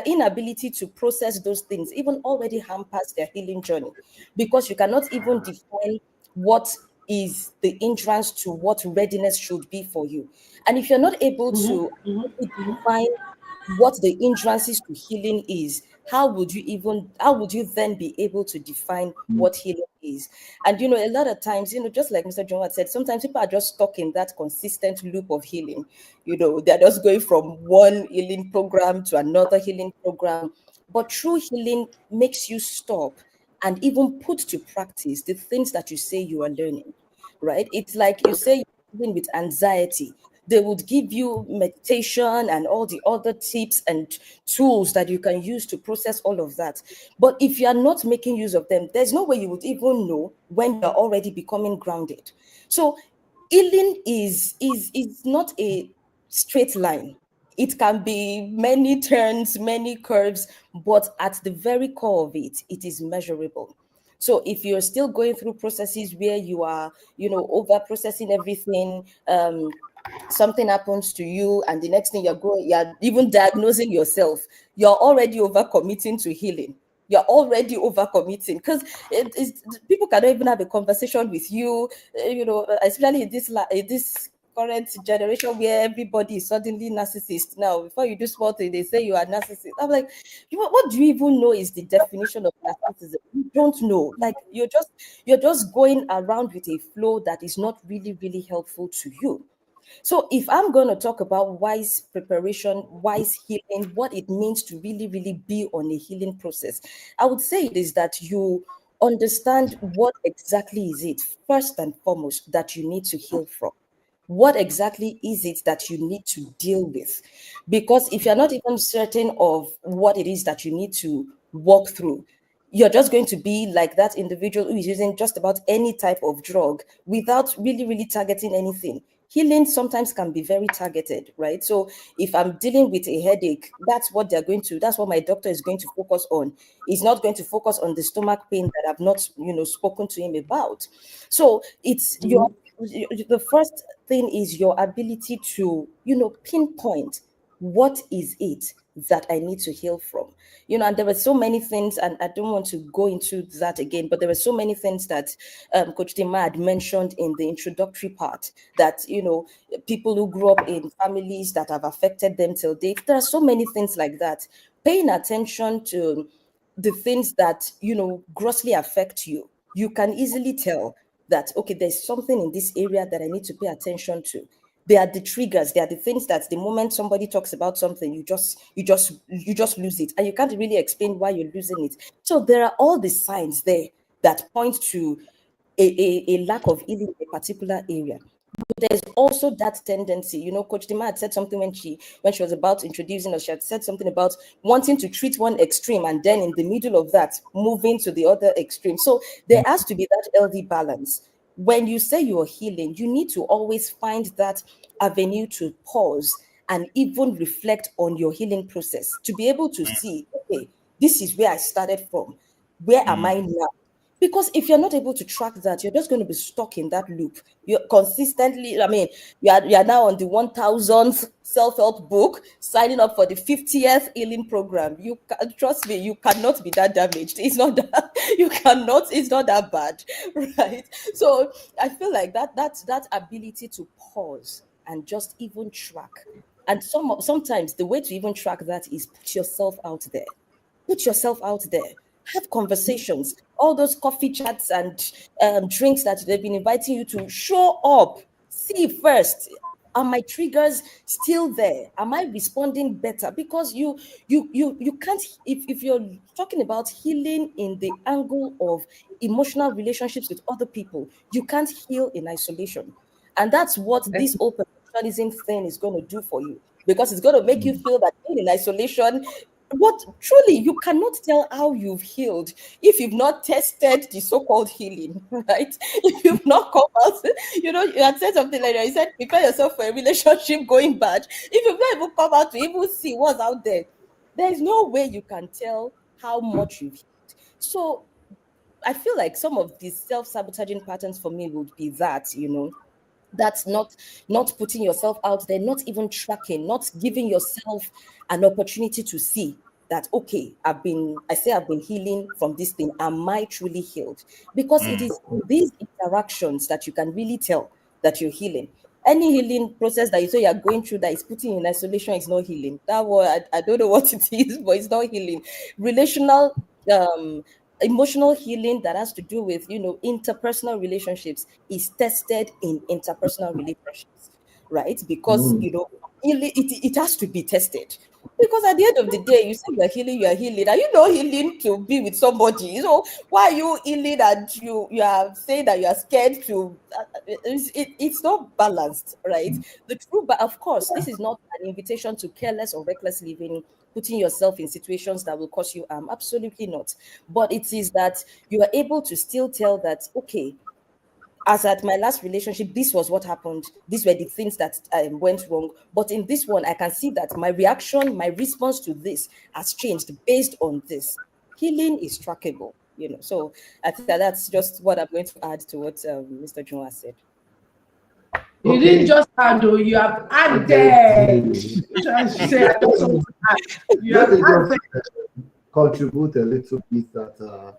inability to process those things even already hampers their healing journey, because you cannot even define what is the hindrance to what readiness should be for you. And if you're not able to define what the hindrances to healing is, how would you then be able to define what healing is? And a lot of times, just like Mr. John had said, sometimes people are just stuck in that consistent loop of healing. They're just going from one healing program to another healing program. But true healing makes you stop and even put to practice the things that you say you are learning, right? It's like you say you're dealing with anxiety. They would give you meditation and all the other tips and tools that you can use to process all of that. But if you are not making use of them, there's no way you would even know when you're already becoming grounded. So healing is not a straight line. It can be many turns, many curves, but at the very core of it, it is measurable. So if you're still going through processes where you are, over processing everything, something happens to you, and the next thing you're even diagnosing yourself, you're already overcommitting to healing. You're already overcommitting because people cannot even have a conversation with you, especially in this current generation where everybody is suddenly narcissist. Now, before you do small thing, they say you are narcissist. I'm like, what do you even know is the definition of narcissism? You don't know. Like you're just going around with a flow that is not really helpful to you. So if I'm going to talk about wise preparation, wise healing, what it means to really be on a healing process, I would say it is that you understand what exactly is it, first and foremost, that you need to heal from. What exactly is it that you need to deal with? Because if you're not even certain of what it is that you need to walk through, you're just going to be like that individual who is using just about any type of drug without really targeting anything. Healing sometimes can be very targeted, right? So if I'm dealing with a headache, that's what my doctor is going to focus on. He's not going to focus on the stomach pain that I've not, spoken to him about. So it's the first thing is your ability to, pinpoint what is it that I need to heal from? And there were so many things, and I don't want to go into that again, but there were so many things that Coach Dima had mentioned in the introductory part, that, people who grew up in families that have affected them till date. There are so many things like that. Paying attention to the things that, grossly affect you, you can easily tell that, okay, there's something in this area that I need to pay attention to. They are the triggers. They are the things that the moment somebody talks about something, you just lose it, and you can't really explain why you're losing it. So there are all the signs there that point to a lack of healing in a particular area. But there's also that tendency, Coach Dima had said something when she was about introducing us. She had said something about wanting to treat one extreme and then in the middle of that moving to the other extreme. So there has to be that healthy balance. When you say you're healing, you need to always find that avenue to pause and even reflect on your healing process, to be able to see, okay, this is where I started from. Where am I now? Because if you're not able to track that, you're just going to be stuck in that loop. You're consistently, you are now on the 1000th self-help book, signing up for the 50th healing program. Trust me, you cannot be that damaged. It's not that, it's not that bad, right? So I feel like that ability to pause and just even track. And sometimes the way to even track that is put yourself out there. Put yourself out there. Have conversations. All those coffee chats and drinks that they've been inviting you to, show up. See first, are my triggers still there? Am I responding better? Because you can't, if you're talking about healing in the angle of emotional relationships with other people, you can't heal in isolation. And that's what this open perfectionism thing is going to do for you, because it's going to make you feel that being in isolation, what truly you cannot tell how you've healed if you've not tested the so-called healing, right? If you've not come out, you had said something like that. You said prepare yourself for a relationship going bad. If you've not even come out to even see what's out there, there is no way you can tell how much you've healed. So I feel like some of these self-sabotaging patterns for me would be that, that's not putting yourself out there, not even tracking, not giving yourself an opportunity to see that, okay, I've been healing from this thing. Am I truly healed? Because it is these interactions that you can really tell that you're healing. Any healing process that you say you're going through that is putting you in isolation is not healing. That one, I don't know what it is, but it's not healing. Relational, emotional healing that has to do with, interpersonal relationships is tested in interpersonal relationships, right? Because, it has to be tested. Because at the end of the day, you say you're healing. Are you not healing to be with somebody? Why are you healing and you are saying that you are scared to? It's not balanced, right? But of course, this is not an invitation to careless or reckless living, putting yourself in situations that will cause you harm. Absolutely not. But it is that you are able to still tell that, okay, as at my last relationship, this was what happened. These were the things that went wrong. But in this one, I can see that my reaction, my response to this has changed based on this. Healing is trackable, So I think that's just what I'm going to add to what Mr. Juma said. You didn't just handle, you have added. You have added. Contribute a little bit that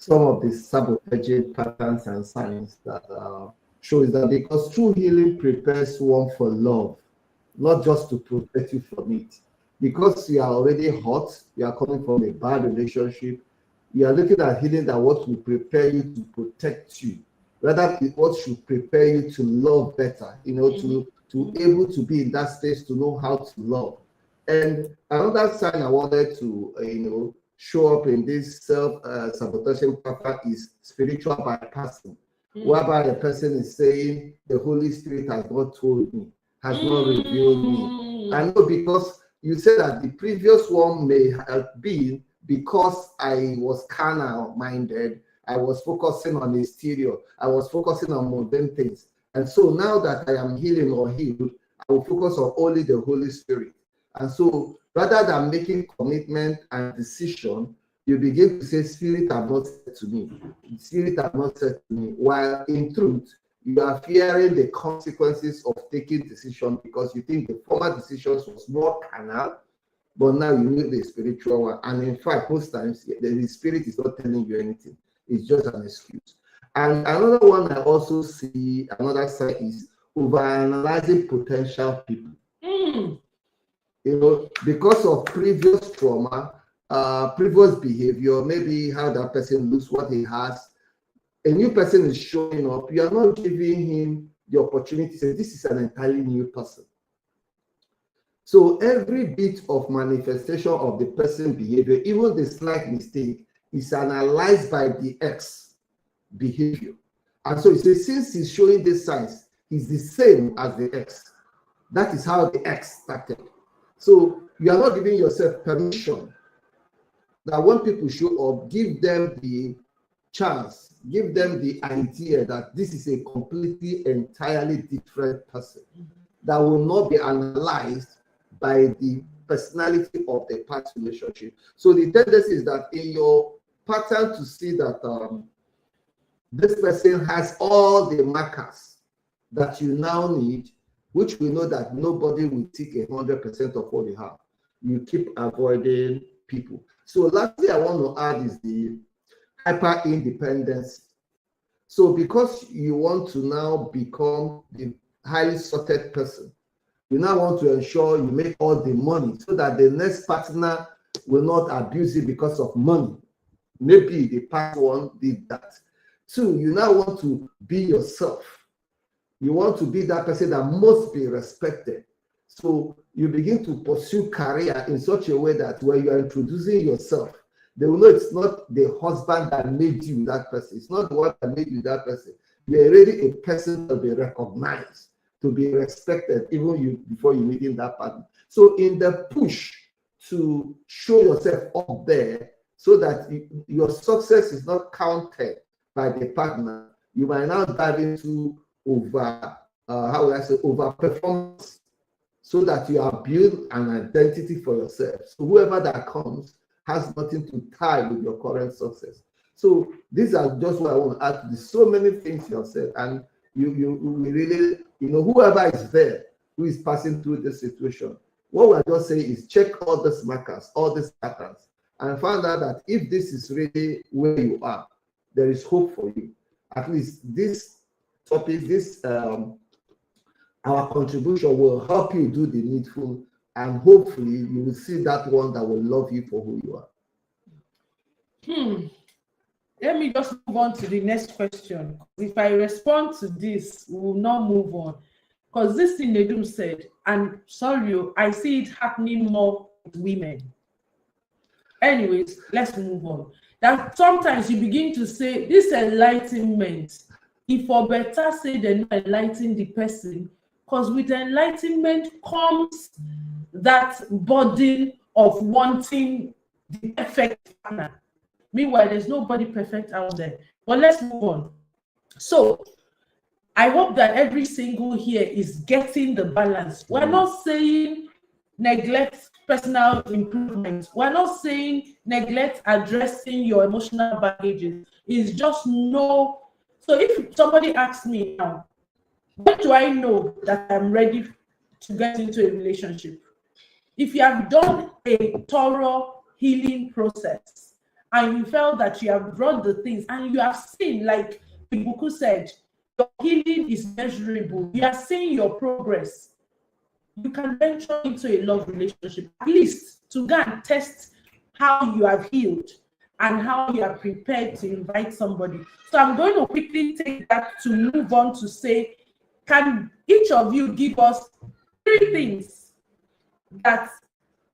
some of the sabotaging patterns and signs that show is that because true healing prepares one for love, not just to protect you from it. Because you are already hot, you are coming from a bad relationship, you are looking at healing that what will prepare you to protect you, rather what should prepare you to love better, to able to be in that space to know how to love. And another sign I wanted to, show up in this self-sabotaging pattern is spiritual bypassing, whereby the person is saying, the Holy Spirit has not told me, has not revealed me. I know, because you said that the previous one may have been because I was carnal-minded, I was focusing on the exterior, I was focusing on mundane things. And so now that I am healing or healed, I will focus on only the Holy Spirit. And so rather than making commitment and decision, you begin to say, Spirit have not said to me. Spirit have not said to me. While in truth, you are fearing the consequences of taking decision because you think the former decisions was more carnal, but now you need the spiritual one. And in fact, most times the spirit is not telling you anything. It's just an excuse. And another one I also see, another side is overanalyzing potential people. You know, because of previous trauma, previous behavior, maybe how that person looks, what he has, a new person is showing up, you are not giving him the opportunity to say, this is an entirely new person. So every bit of manifestation of the person's behavior, even the slight mistake, is analyzed by the X behavior. And so he says, since he's showing these signs, he's the same as the X. That is how the X started. So you are not giving yourself permission that when people show up, give them the chance, give them the idea that this is a completely, entirely different person that will not be analyzed by the personality of the past relationship. So the tendency is that in your pattern to see that this person has all the markers that you now need, which we know that nobody will take 100% of what you have. You keep avoiding people. So lastly, I want to add is the hyper independence. So because you want to now become the highly sorted person, you now want to ensure you make all the money so that the next partner will not abuse it because of money. Maybe the past one did that. Two, you now want to be yourself. You want to be that person that must be respected. So you begin to pursue career in such a way that when you are introducing yourself, they will know it's not the husband that made you that person. It's not the one that made you that person. You're already a person to be recognized, to be respected, even you before you meet in that partner. So in the push to show yourself up there so that your success is not counted by the partner, you might now dive into over performance, so that you have built an identity for yourself. So whoever that comes has nothing to tie with your current success. So these are just what I want to add to this. So many things you have said, and you really, whoever is there who is passing through this situation, what we're just saying is check all these markers, all these patterns, and find out that if this is really where you are, there is hope for you. At least this topic, our contribution will help you do the needful, and hopefully you will see that one that will love you for who you are. Let me just move on to the next question. If I respond to this, we will not move on. Because this thing Nedum said, and sorry, I see it happening more with women. Anyways, let's move on. That sometimes you begin to say this enlightenment, if for better say they're not enlightening the person, because with enlightenment comes that burden of wanting the perfect partner. Meanwhile, there's nobody perfect out there. But let's move on. So I hope that every single here is getting the balance. We're not saying neglect personal improvement. We're not saying neglect addressing your emotional baggages. It's just no. So if somebody asks me now, when do I know that I'm ready to get into a relationship? If you have done a thorough healing process and you felt that you have brought the things and you have seen, like Ibuku said, your healing is measurable. You are seeing your progress. You can venture into a love relationship, at least to go and test how you have healed and how you are prepared to invite somebody. So I'm going to quickly take that to move on to say, can each of you give us 3 things that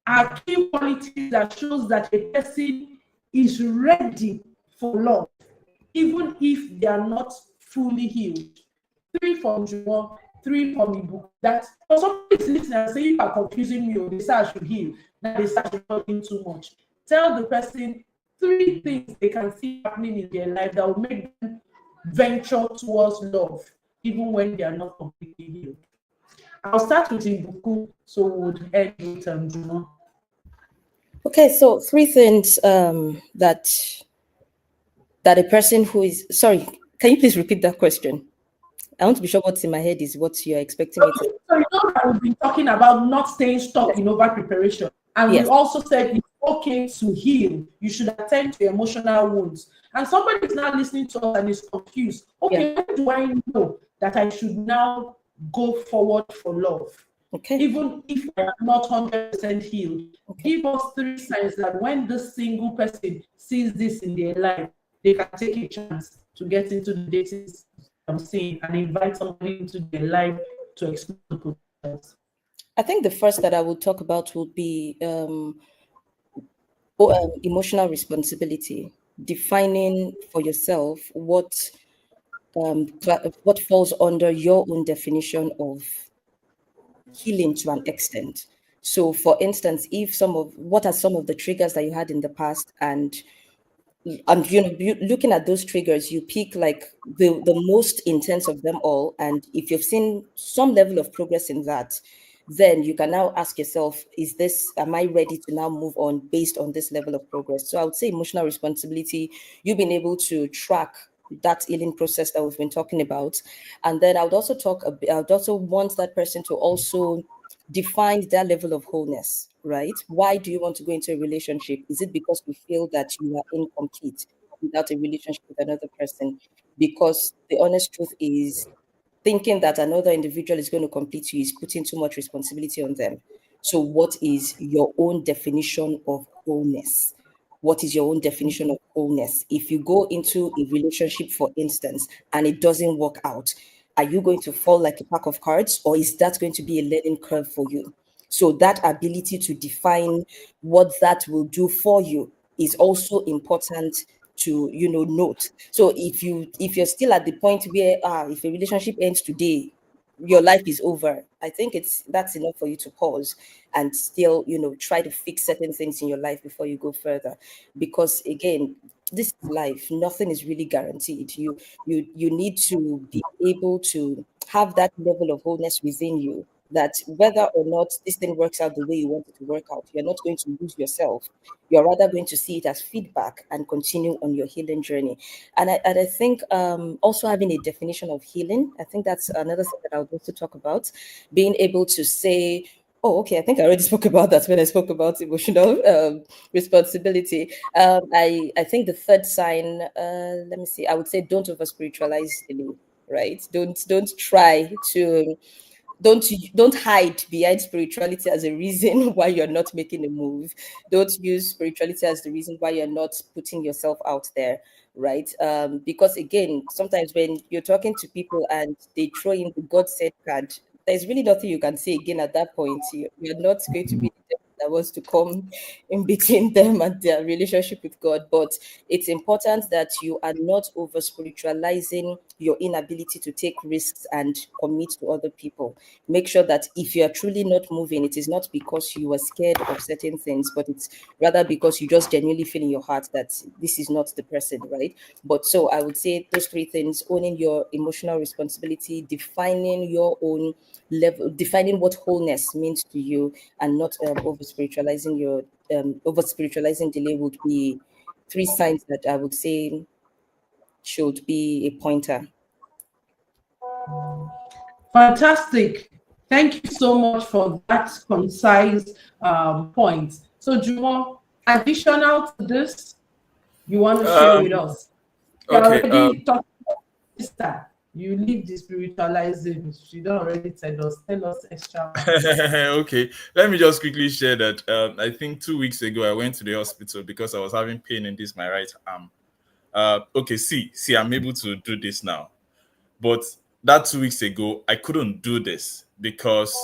are key qualities that shows that a person is ready for love, even if they are not fully healed? 3 from Juwon, 3 from Ibu. That for somebody is listening and say, you are confusing me, or they say I should heal, now they say I should not heal too much. Tell the person 3 things they can see happening in their life that will make them venture towards love, even when they are not completely healed. I'll start with Ibuku, so we'll end with Juwon. Okay, so 3 things that a person who is, sorry, can you please repeat that question? I want to be sure what's in my head is what you're expecting me to. So you know that we've been talking about not staying stuck in over preparation, and we Yes. also said it's okay to heal. You should attend to emotional wounds. And somebody is now listening to us and is confused. Okay, when do I know that I should now go forward for love? Okay. Even if I am not 100% healed, Okay. give us 3 signs that when this single person sees this in their life, they can take a chance to get into the dating scene and invite somebody into their life to explore the potentials. I think the first that I will talk about will be emotional responsibility, defining for yourself what falls under your own definition of healing to an extent. So, for instance, if what are some of the triggers that you had in the past, and looking at those triggers, you pick like the most intense of them all, and if you've seen some level of progress in that, then you can now ask yourself, am I ready to now move on based on this level of progress? So I would say emotional responsibility, you've been able to track that healing process that we've been talking about. And then I would also want that person to also define their level of wholeness, right? Why do you want to go into a relationship? Is it because you feel that you are incomplete without a relationship with another person? Because the honest truth is, thinking that another individual is going to complete you is putting too much responsibility on them. So, what is your own definition of wholeness? What is your own definition of wholeness? If you go into a relationship, for instance, and it doesn't work out, are you going to fall like a pack of cards, or is that going to be a learning curve for you? So, that ability to define what that will do for you is also important to note. So if you're still at the point where if a relationship ends today, your life is over, I think that's enough for you to pause and still try to fix certain things in your life before you go further. Because again, this is life, nothing is really guaranteed. You need to be able to have that level of wholeness within you, that whether or not this thing works out the way you want it to work out, you're not going to lose yourself. You're rather going to see it as feedback and continue on your healing journey. And I think also having a definition of healing, I think that's another thing that I would also talk about. Being able to say, oh, okay, I think I already spoke about that when I spoke about emotional responsibility. I think the third sign, let me see, I would say don't over spiritualize healing, right? Don't try to don't don't hide behind spirituality as a reason why you're not making a move. Don't use spirituality as the reason why you're not putting yourself out there, right? Because again, sometimes when you're talking to people and they throw in the God said card, there's really nothing you can say again at that point. You're not going to be the devil that wants to come in between them and their relationship with God. But it's important that you are not over spiritualizing your inability to take risks and commit to other people. Make sure that if you are truly not moving, it is not because you are scared of certain things, but it's rather because you just genuinely feel in your heart that this is not the person, right? But so I would say those three things: owning your emotional responsibility, defining your own level, defining what wholeness means to you, and not over spiritualizing delay would be three signs that I would say should be a pointer. Fantastic. Thank you so much for that concise point. So, Jumo, additional to this, you want to share with us? You Okay. already talked about sister. You leave the spiritualizing. She don't already tell us. Tell us extra. Okay. Let me just quickly share that. I think 2 weeks ago I went to the hospital because I was having pain in my right arm. Okay. See, I'm able to do this now. But that 2 weeks ago, I couldn't do this because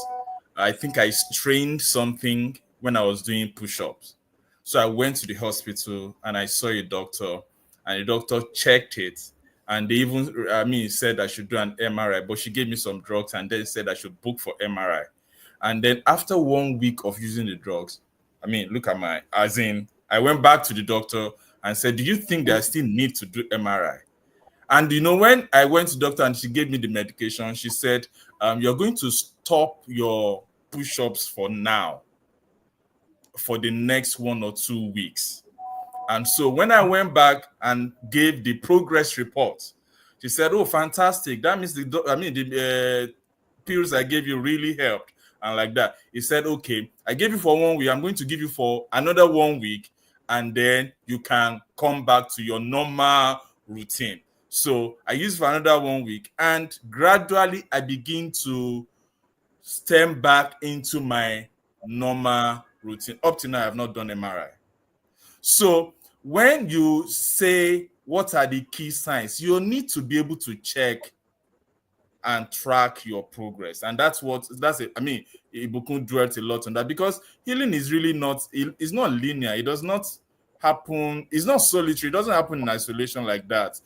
I think I strained something when I was doing push-ups. So I went to the hospital and I saw a doctor, and the doctor checked it. And they even, said I should do an MRI, but she gave me some drugs and then said I should book for MRI. And then after 1 week of using the drugs, look at I went back to the doctor and said, do you think that I still need to do MRI? And when I went to doctor and she gave me the medication, she said, you're going to stop your push-ups for now, for the next 1 or 2 weeks. And so when I went back and gave the progress report She said, "Oh, fantastic! That means the pills I gave you really helped." And like that, he said, "Okay, I gave you for 1 week. I'm going to give you for another 1 week, and then you can come back to your normal routine." So I used for another 1 week, and gradually I begin to stem back into my normal routine. Up to now, I have not done MRI. So when you say what are the key signs, you need to be able to check and track your progress. And that's it. I mean, Ibukun dwelt a lot on that, because healing is really not, it's not linear. It does not happen, it's not solitary, it doesn't happen in isolation like that.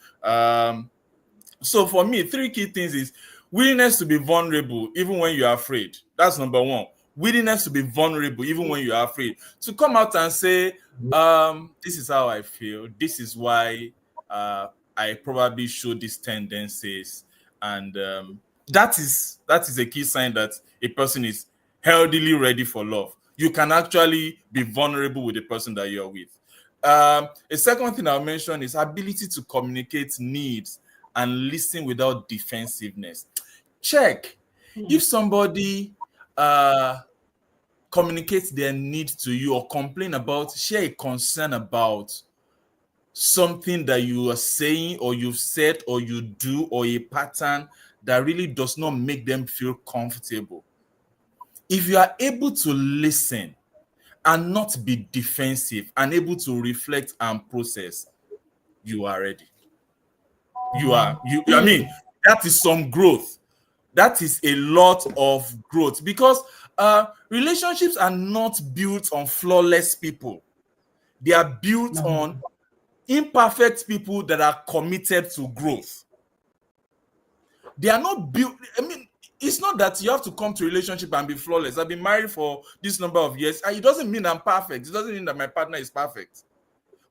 So for me, 3 key things is willingness to be vulnerable even when you are afraid. That's number 1. Willingness to be vulnerable even when you are afraid. To come out and say, this is how I feel. This is why I probably show these tendencies. And that is a key sign that a person is healthily ready for love. You can actually be vulnerable with the person that you're with. A second thing I'll mention is ability to communicate needs and listen without defensiveness. Check if somebody communicates their need to you or complain about, share a concern about something that you are saying or you've said or you do, or a pattern that really does not make them feel comfortable. If you are able to listen and not be defensive and able to reflect and process, you are ready. I mean, that is some growth. That is a lot of growth, because relationships are not built on flawless people. They are built on imperfect people that are committed to growth. They are not built, I mean, it's not that you have to come to a relationship and be flawless. I've been married for this number of years, and it doesn't mean I'm perfect. It doesn't mean that my partner is perfect.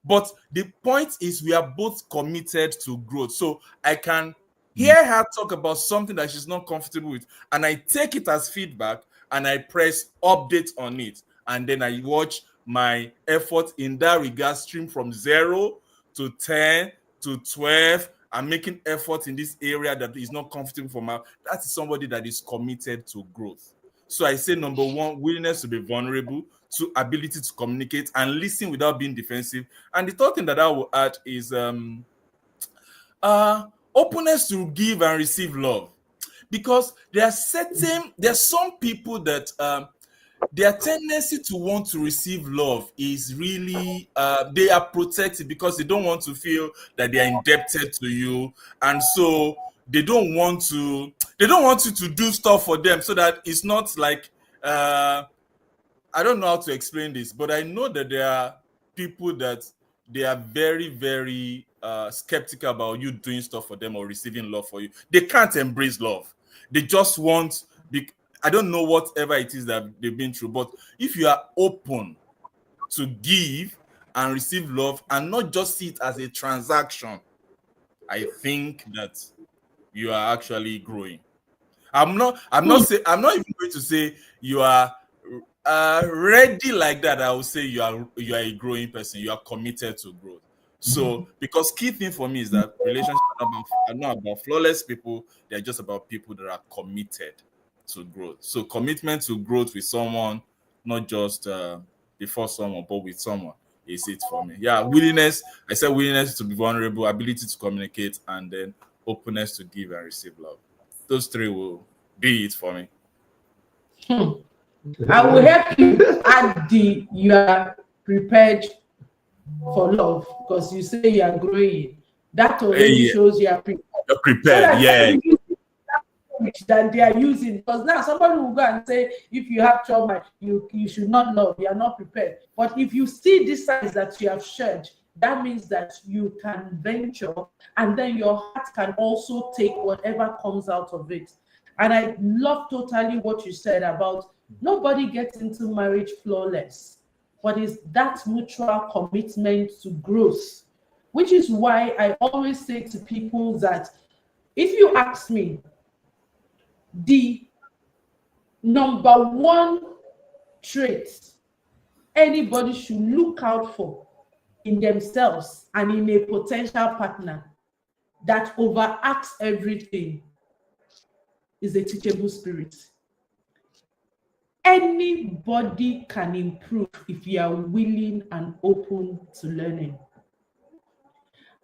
But the point is, we are both committed to growth. So I can hear her talk about something that she's not comfortable with, and I take it as feedback and I press update on it. And then I watch my effort in that regard stream from 0 to 10 to 12. I'm making effort in this area that is not comfortable for me. That's somebody that is committed to growth. So I say, number 1, willingness to be vulnerable, 2, ability to communicate and listen without being defensive. And the third thing that I will add is openness to give and receive love. Because there are some people that their tendency to want to receive love is really they are protected, because they don't want to feel that they are indebted to you, and so they don't want you to do stuff for them, so that it's not like I don't know how to explain this, but I know that there are people that they are very, very skeptical about you doing stuff for them or receiving love for you. They can't embrace love. They just want, I don't know whatever it is that they've been through, but if you are open to give and receive love and not just see it as a transaction, I think that you are actually growing. I'm not even going to say you are ready like that. I would say you are a growing person. You are committed to growth. So, because key thing for me is that relationships are not about flawless people. They're just about people that are committed to growth. So, commitment to growth with someone, not just before someone, but with someone, is it for me. Yeah, willingness. I said willingness to be vulnerable, ability to communicate, and then openness to give and receive love. Those 3 will be it for me. I will help you add you are prepared for love, because you say you are growing. That already shows you are prepared. You're prepared, yeah. That they are using, because now somebody will go and say, if you have trauma, you should not love, you are not prepared. But if you see these signs that you have shared, that means that you can venture, and then your heart can also take whatever comes out of it. And I love totally what you said about nobody gets into marriage flawless, but it's that mutual commitment to growth, which is why I always say to people that if you ask me, the number 1 trait anybody should look out for in themselves and in a potential partner, that overacts everything is a teachable spirit. Anybody can improve if you are willing and open to learning.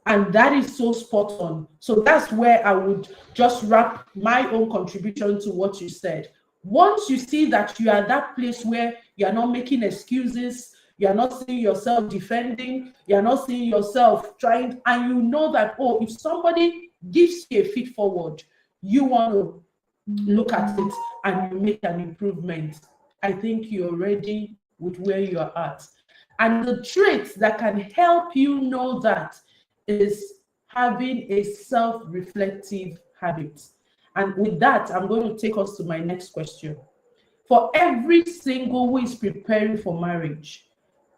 And that is so spot on. So that's where I would just wrap my own contribution to what you said. Once you see that you are at that place where you are not making excuses, you are not seeing yourself defending, you are not seeing yourself trying, and you know that, oh, if somebody gives you a feed forward, you want to look at it and you make an improvement. I think you're ready with where you're at. And the traits that can help you know that is having a self-reflective habit. And with that, I'm going to take us to my next question. For every single who is preparing for marriage,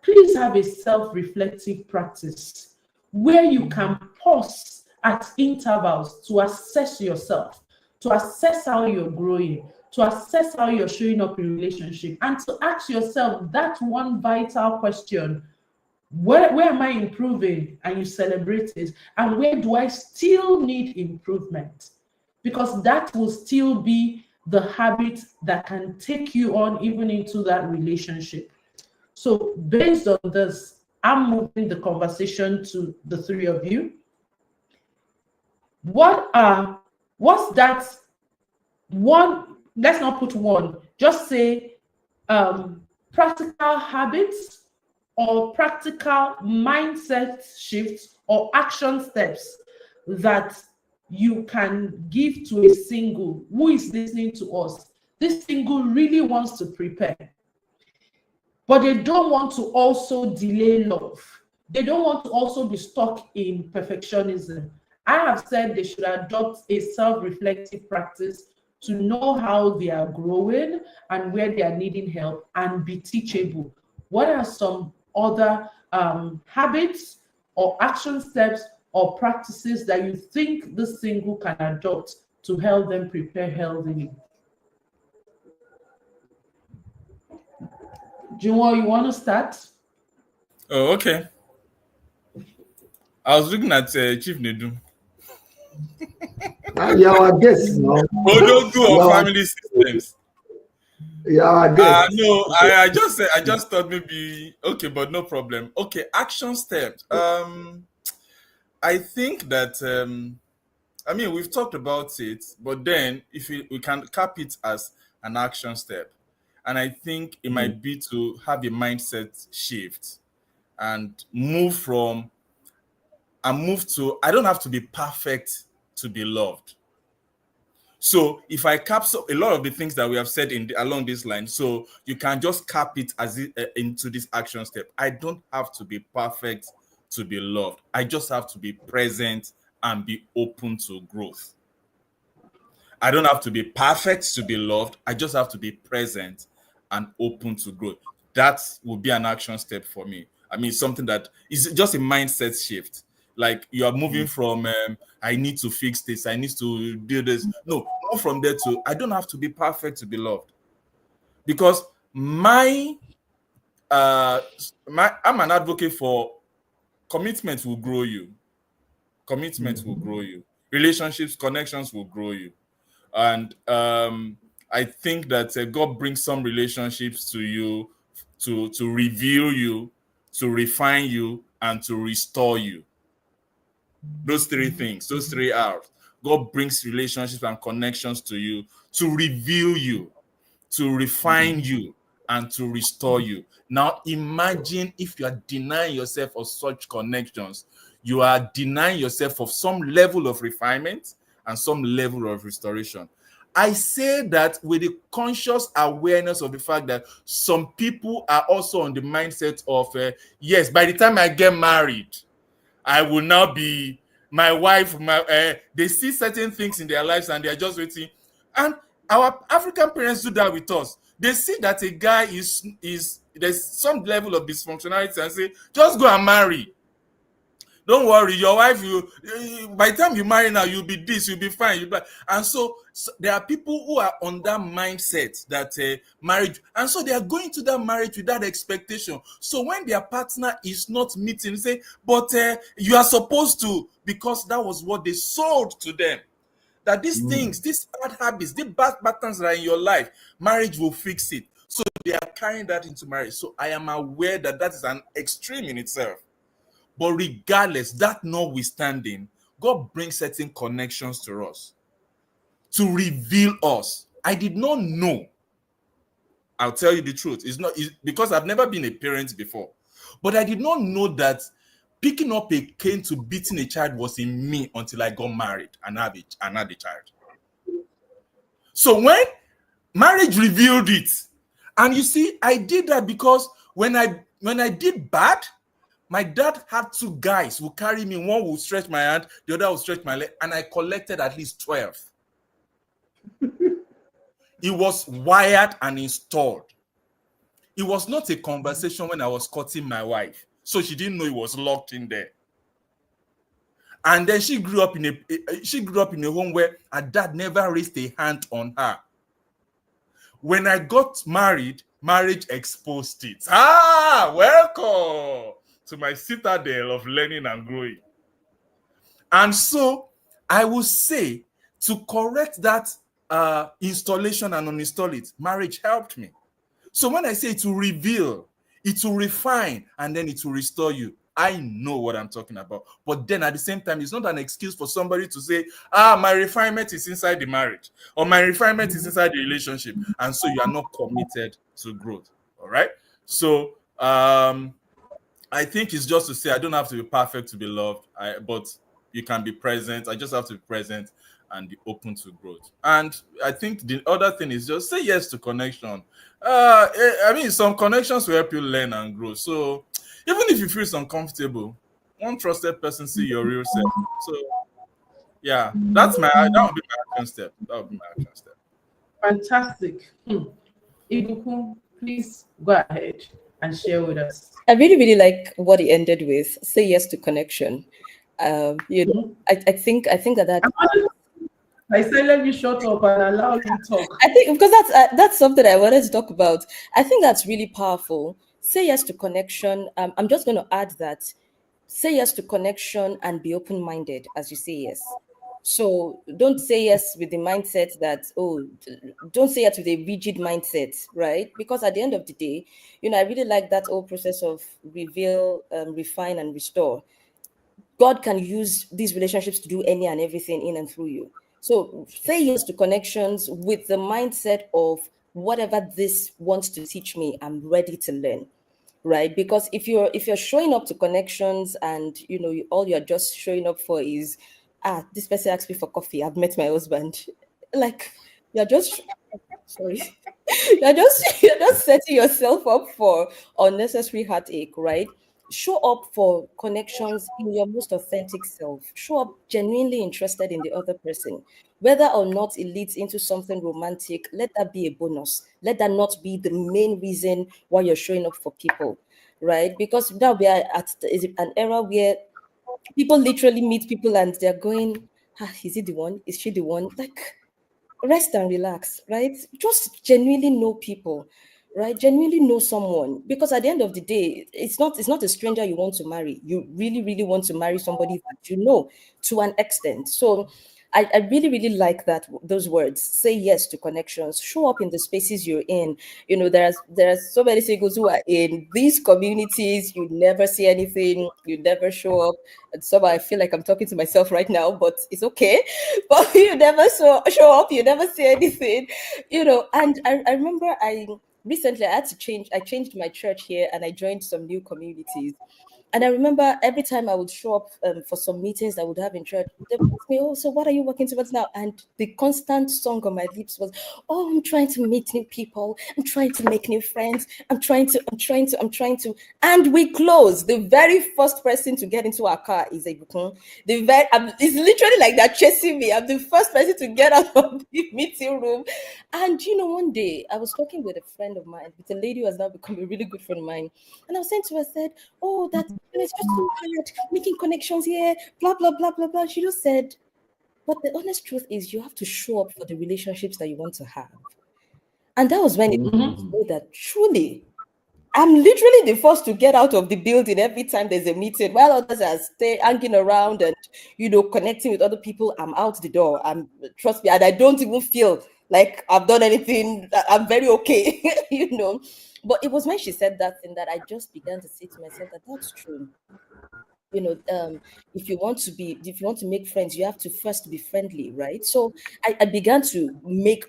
please have a self-reflective practice where you can pause at intervals to assess yourself, to assess how you're growing, to assess how you're showing up in relationship, and to ask yourself that one vital question: where am I improving? And you celebrate it. And where do I still need improvement? Because that will still be the habit that can take you on even into that relationship. So based on this, I'm moving the conversation to the three of you. What's that one? Let's not put one, just say practical habits or practical mindset shifts or action steps that you can give to a single who is listening to us. This single really wants to prepare, but they don't want to also delay love. They don't want to also be stuck in perfectionism. I have said they should adopt a self-reflective practice to know how they are growing and where they are needing help and be teachable. What are some other habits or action steps or practices that you think the single can adopt to help them prepare healthily? Junwo, you want to start? Oh, okay. I was looking at Chief Nedum. You are our guest now. Odogu of family systems. You are our guest. No, I just thought maybe okay, but no problem. Okay, action steps. I think that I mean we've talked about it, but then if we can cap it as an action step, and I think it might be to have a mindset shift and move to I don't have to be perfect to be loved. So if I capture a lot of the things that we have said along this line, so you can just cap it as into this action step. I don't have to be perfect to be loved. I just have to be present and be open to growth. I don't have to be perfect to be loved. I just have to be present and open to growth. That would be an action step for me. I mean, something that is just a mindset shift. Like you are moving from I need to fix this, I need to do this. No, not from there to I don't have to be perfect to be loved. Because I'm an advocate for commitment will grow you. Commitment will grow you. Relationships, connections will grow you. And I think that God brings some relationships to you to reveal you, to refine you, and to restore you. Those three things, those three R's. God brings relationships and connections to you to reveal you, to refine you, and to restore you. Now, imagine if you are denying yourself of such connections, you are denying yourself of some level of refinement and some level of restoration. I say that with a conscious awareness of the fact that some people are also on the mindset of, yes, by the time I get married, I will now be my wife. They see certain things in their lives and they are just waiting. And our African parents do that with us. They see that a guy is there's some level of dysfunctionality and say, just go and marry. Don't worry, your wife, by the time you marry now, you'll be this, you'll be fine. And so there are people who are on that mindset that marriage, and so they are going to that marriage with that expectation. So when their partner is not meeting, say, but you are supposed to, because that was what they sold to them. That these things, these bad habits, these bad patterns that are in your life, marriage will fix it. So they are carrying that into marriage. So I am aware that that is an extreme in itself. But regardless, that notwithstanding, God brings certain connections to us to reveal us. I did not know. I'll tell you the truth. It's because I've never been a parent before. But I did not know that picking up a cane to beating a child was in me until I got married and had a child. So when marriage revealed it, and you see, I did that because when I did bad, my dad had two guys who carry me. One would stretch my hand, the other would stretch my leg, and I collected at least 12. It was wired and installed. It was not a conversation when I was courting my wife, so she didn't know it was locked in there. And then she grew up in a home where her dad never raised a hand on her. When I got married, marriage exposed it. Welcome to my citadel of learning and growing. And so I will say, to correct that installation and uninstall it, marriage helped me. So when I say it will reveal, it will refine, and then it will restore you, I know what I'm talking about. But then at the same time, it's not an excuse for somebody to say, my refinement is inside the marriage, or my refinement is inside the relationship, and so you are not committed to growth. All right. So I think it's just to say I don't have to be perfect to be loved, but you can be present. I just have to be present and be open to growth. And I think the other thing is just say yes to connection. I mean, some connections will help you learn and grow. So even if you feel uncomfortable, one trusted person see your real self. So yeah, that would be my action step. That would be my action step. Fantastic. Ibuku, please go ahead and share with us. I really, really like what he ended with. Say yes to connection. You know, I think that I said, let me shut up and allow you to talk. I think because that's something I wanted to talk about. I think that's really powerful. Say yes to connection. I'm just going to add that. Say yes to connection and be open-minded as you say yes. So don't say yes with the mindset that, don't say yes with a rigid mindset, right? Because at the end of the day, I really like that whole process of reveal, refine, and restore. God can use these relationships to do any and everything in and through you. So say yes to connections with the mindset of whatever this wants to teach me, I'm ready to learn. Right? Because if you're showing up to connections and all you're just showing up for is this person asked me for coffee, I've met my husband, like you're just sorry you're just setting yourself up for unnecessary heartache, right? Show up for connections in your most authentic self. Show up genuinely interested in the other person. Whether or not it leads into something romantic, let that be a bonus. Let that not be the main reason why you're showing up for people, right? Because now we are at an era where people literally meet people and they're going, is he the one? Is she the one? Like, rest and relax, right? Just genuinely know people, right? Genuinely know someone, because at the end of the day, it's not a stranger you want to marry. You really, really want to marry somebody that you know to an extent. So I really, really like those words. Say yes to connections. Show up in the spaces you're in. There are so many singles who are in these communities. You never see anything. You never show up. And so I feel like I'm talking to myself right now, but it's okay. But you never show up. You never see anything. And I remember recently I changed my church here and I joined some new communities. And I remember every time I would show up for some meetings I would have in church, they would ask me, "Oh, so what are you working towards now?" And the constant song on my lips was, "Oh, I'm trying to meet new people. I'm trying to make new friends. I'm trying to. And we close. The very first person to get into our car is Ibukun. It's literally like they're chasing me. I'm the first person to get out of the meeting room. And one day I was talking with a friend of mine, with a lady who has now become a really good friend of mine. And I was saying to her, I said, "Oh, that And it's just so hard making connections here, blah, blah, blah, blah, blah. She just said, but the honest truth is you have to show up for the relationships that you want to have. And that was when it know that truly, I'm literally the first to get out of the building every time there's a meeting, while others are stay hanging around and connecting with other people. I'm out the door. Trust me, and I don't even feel like I've done anything. I'm very okay, But it was when she said that thing that I just began to say to myself that that's true. If you want to make friends, you have to first be friendly, right? So I began to make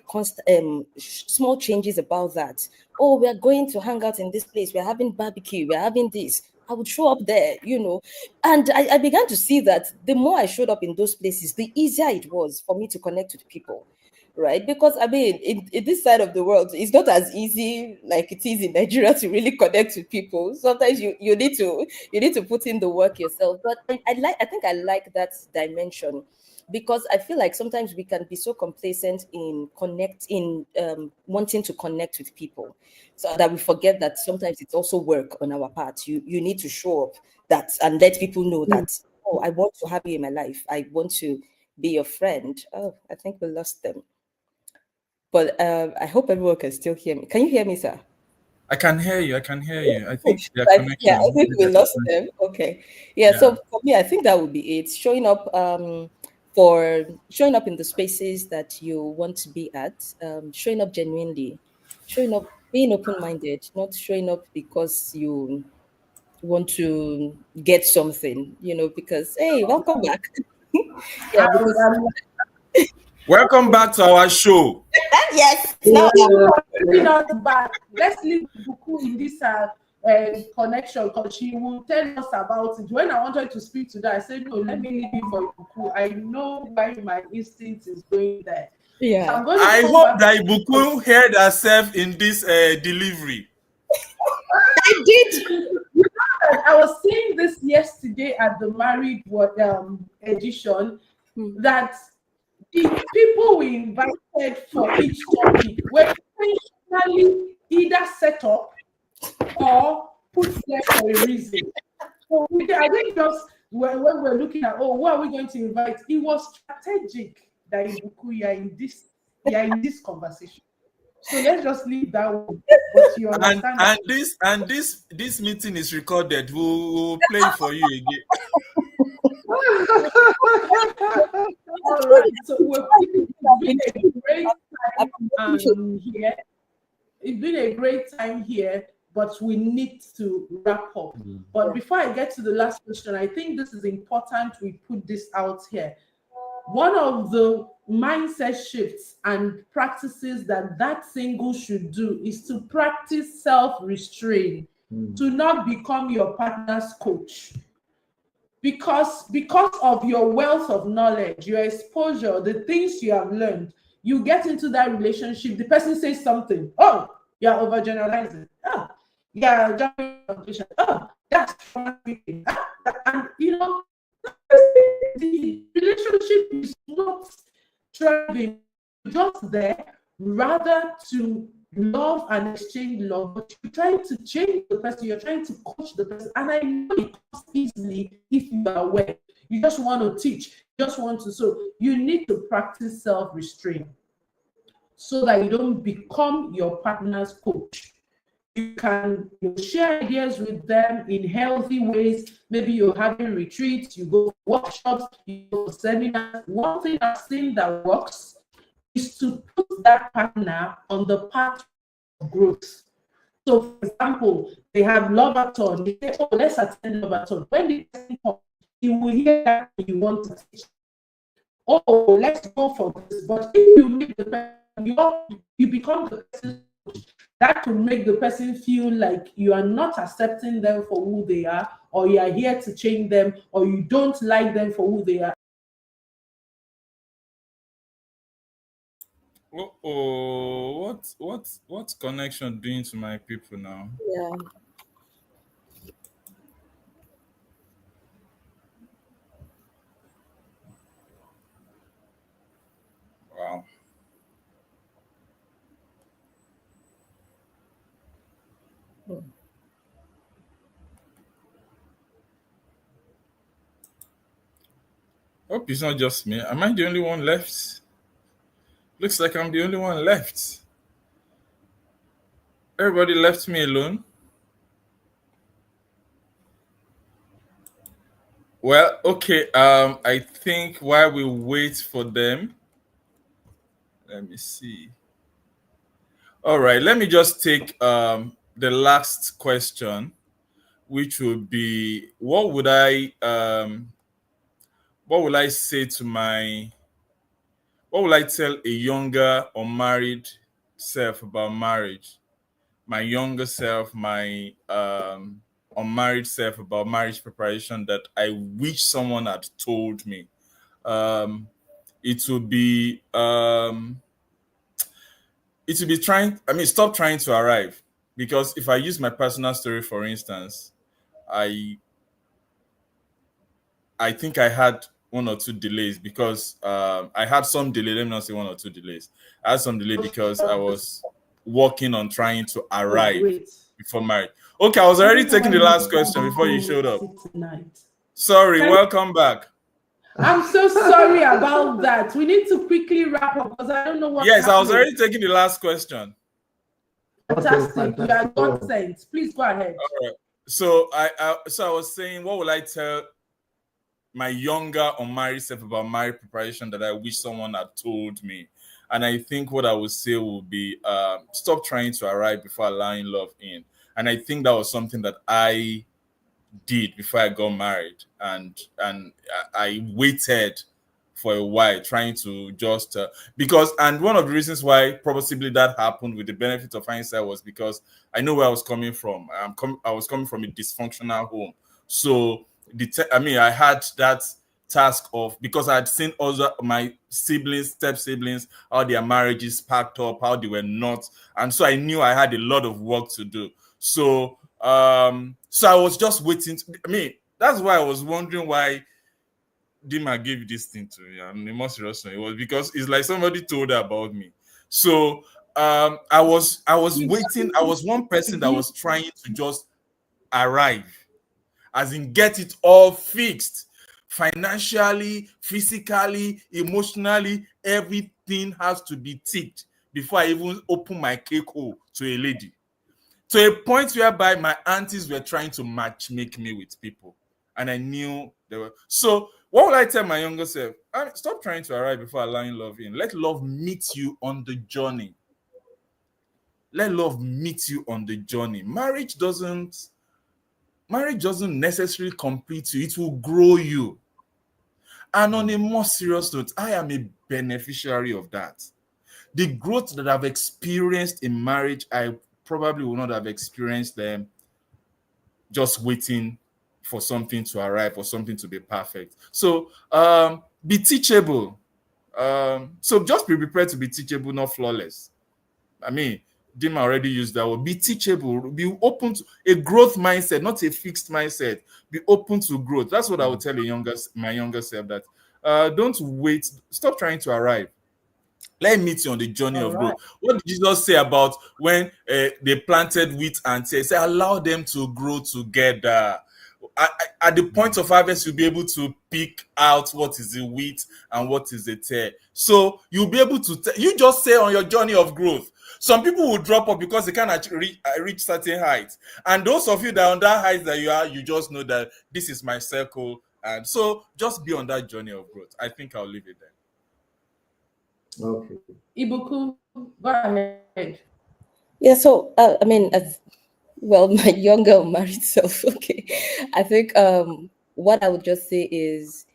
small changes about that. Oh, we're going to hang out in this place, we're having barbecue, we're having this. I would show up there, and I began to see that the more I showed up in those places, the easier it was for me to connect with people, right? Because I mean, in this side of the world, it's not as easy like it is in Nigeria to really connect with people. Sometimes you need to put in the work yourself. But I think I like that dimension, because I feel like sometimes we can be so complacent in wanting to connect with people, so that we forget that sometimes it's also work on our part. You need to show up that and let people know that, oh, I want to have you in my life, I want to be your friend. Oh, I think we lost them. But I hope everyone can still hear me. Can you hear me, sir? I can hear you. I can hear you. I think their Yeah, I connection. think we lost them. Okay. Yeah, Yeah. so for me, I think that would be it. Showing up in the spaces that you want to be at, showing up genuinely, showing up, being open-minded, not showing up because you want to get something, because hey, welcome back. Yeah, because Welcome back to our show. yes, now Bring us back. Let's leave Buku in this connection, because she will tell us about it. When I wanted to speak to her, I said, no, let me leave you for Buku. I know why my instinct is going there. yeah. So I'm going to I come hope back. that Ibuku heard herself in this delivery. I did. I was saying this yesterday at the married edition, that the people we invited for each topic were intentionally either set up or put there for a reason. So I think just when we're looking at, oh, what are we going to invite? It was strategic that you're in this conversation. So let's just leave that one. But you understand that. And this meeting is recorded. We'll play it for you again. All right. So it's been a great time here. It's been a great time here, but we need to wrap up. But before I get to the last question, I think this is important we put this out here. One of the mindset shifts and practices that single should do is to practice self-restraint, to not become your partner's coach. Because of your wealth of knowledge, your exposure, the things you have learned, you get into that relationship, the person says something, oh, you're overgeneralizing, oh, you're jumping conclusion, oh, that's speaking. And the relationship is not striving just there, rather to love and exchange love, but you're trying to change the person, you're trying to coach the person. And I know it comes easily if you are aware. You just want to teach, you just want to. So you need to practice self-restraint so that you don't become your partner's coach. You can share ideas with them in healthy ways. Maybe you're having retreats, you go to workshops, you go to seminars. One thing I've seen that works is to put that partner on the path of growth. So, for example, they have LOVE-A-THON. They say, oh, let's attend LOVE-A-THON. When the person comes, he will hear that you want to teach. Oh, let's go for this. But if you make the person, you become the person, that will make the person feel like you are not accepting them for who they are, or you are here to change them, or you don't like them for who they are. Oh, what's connection doing to my people now? Yeah. Wow. Hope it's not just me. Am I the only one left? Looks like I'm the only one left. Everybody left me alone. Well, okay. I think while we wait for them, let me see. All right, let me just take the last question, which would be, what would I say to my, what would I tell a younger unmarried self about marriage? My younger self, my unmarried self, about marriage preparation that I wish someone had told me. It would be trying, stop trying to arrive. Because if I use my personal story, for instance, I think I had one or two delays because I had some delay. Let me not say one or two delays. I had some delay because I was working on trying to arrive before marriage. Okay, I was already taking the last question before you showed up. Sorry, welcome back. I'm so sorry about that. We need to quickly wrap up because I don't know what. Yes, I was already taking the last question. Fantastic. You are God sent. Please go ahead. All right. So I was saying, what will I tell my younger unmarried self about marriage preparation that I wish someone had told me? And I think what I would say would be stop trying to arrive before allowing love in. And I think that was something that I did before I got married, and I waited for a while trying to just because, and one of the reasons why probably that happened with the benefit of hindsight was because I know where I was coming from. I was coming from a dysfunctional home, so I had that task of, because I had seen other my siblings, step siblings, how their marriages packed up, how they were not, and so I knew I had a lot of work to do. So so I was just waiting. That's why I was wondering why Dima gave this thing to me. And the most serious one, it was because it's like somebody told her about me. So I was waiting. I was one person that was trying to just arrive, as in get it all fixed. Financially, physically, emotionally, everything has to be ticked before I even open my cake hole to a lady. To a point whereby my aunties were trying to matchmake me with people. And I knew they were. So what would I tell my younger self? Stop trying to arrive before allowing love in. Let love meet you on the journey. Let love meet you on the journey. Marriage doesn't necessarily complete you. It will grow you. And on a more serious note, I am a beneficiary of that. The growth that I've experienced in marriage, I probably would not have experienced them just waiting for something to arrive or something to be perfect. So be teachable. So just be prepared to be teachable, not flawless. Dima already used that word. Be teachable. Be open to a growth mindset, not a fixed mindset. Be open to growth. That's what I would tell my younger self, that don't wait. Stop trying to arrive. Let me meet you on the journey of growth. What did Jesus say about when they planted wheat and tares? Say, allow them to grow together. At the point of harvest, you'll be able to pick out what is the wheat and what is the tare. So you'll be able to, you just say on your journey of growth. Some people will drop off because they can't reach certain heights. And those of you that are on that height that you are, you just know that this is my circle. And so just be on that journey of growth. I think I'll leave it there. Okay. Ibuku, go ahead. Yeah, so as well, my younger married self, okay. I think what I would just say is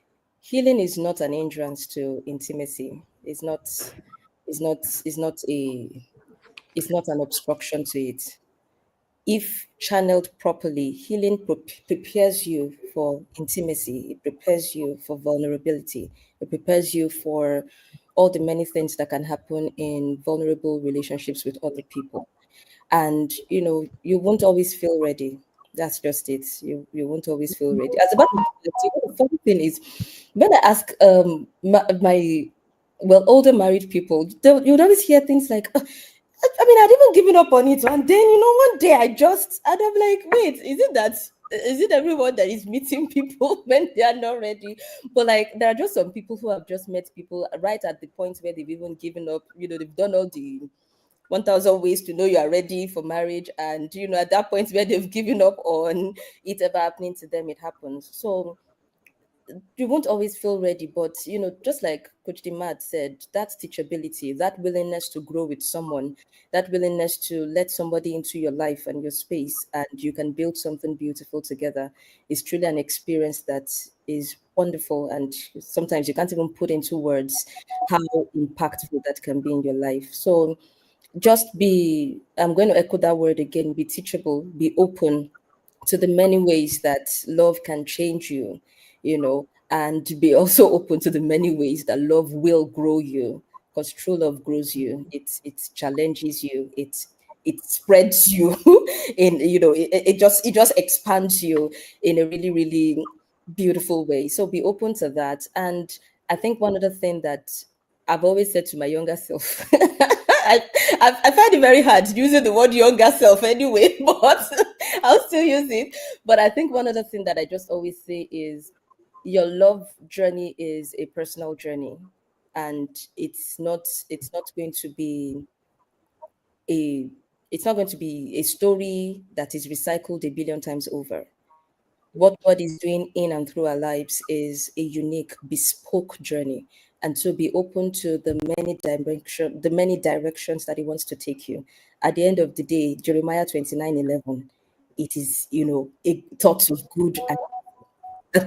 healing is not an hindrance to intimacy. It's not an obstruction to it. If channeled properly, healing prepares you for intimacy. It prepares you for vulnerability. It prepares you for all the many things that can happen in vulnerable relationships with other people. And you won't always feel ready. That's just it. You won't always feel ready. As a matter of fact, the funny thing is, when I ask my older married people, you'd always hear things like, I'd even given up on it. And then, one day and I'm like, wait, is it that is it everyone that is meeting people when they are not ready? But like, there are just some people who have just met people right at the point where they've even given up. They've done all the 1,000 ways to know you are ready for marriage, and at that point where they've given up on it ever happening to them, it happens. So you won't always feel ready, but just like Coach Dimad said, that teachability, that willingness to grow with someone, that willingness to let somebody into your life and your space, and you can build something beautiful together, is truly an experience that is wonderful. And sometimes you can't even put into words how impactful that can be in your life. So just be, I'm going to echo that word again, be teachable, be open to the many ways that love can change you, and be also open to the many ways that love will grow you, because true love grows you. It challenges you. It spreads you in, it just expands you in a really, really beautiful way. So be open to that. And I think one other thing that I've always said to my younger self, I find it very hard using the word younger self anyway, but I'll still use it. But I think one other thing that I just always say is your love journey is a personal journey, and it's not going to be a it's not going to be a story that is recycled a billion times over. What God is doing in and through our lives is a unique, bespoke journey. And so be open to the many directions that He wants to take you. At the end of the day, Jeremiah 29:11, it is, a thoughts of good and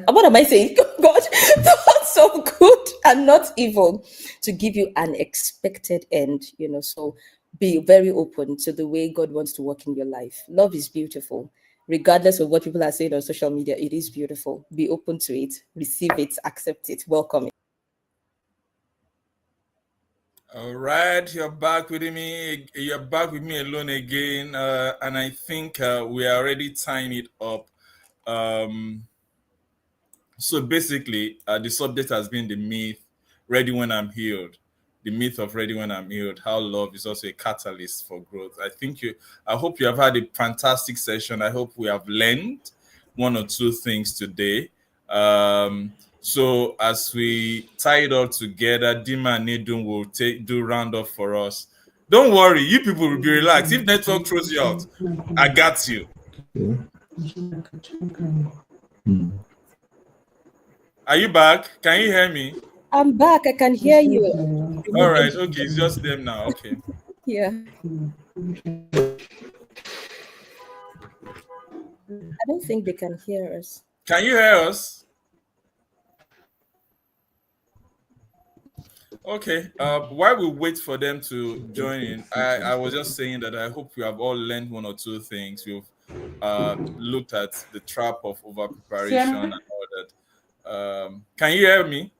what am I saying? God, thoughts of good and not evil, to give you an expected end. So be very open to the way God wants to work in your life. Love is beautiful. Regardless of what people are saying on social media, it is beautiful. Be open to it, receive it, accept it, welcome it. All right, you're back with me. You're back with me alone again, and I think we are already tying it up. So basically, the subject has been the myth, ready when I'm healed. The myth of ready when I'm healed, how love is also a catalyst for growth. I hope you have had a fantastic session. I hope we have learned one or two things today. So as we tie it all together, DinmaNedum will do round up for us. Don't worry, you people will be relaxed. If network throws you out, I got you. Are you back? Can you hear me? I'm back. I can hear you. All right. Okay. It's just them now. Okay. Yeah. I don't think they can hear us. Can you hear us? Okay. While we wait for them to join in, I was just saying that I hope we have all learned one or two things. We've looked at the trap of over preparation and all that. Can you hear me?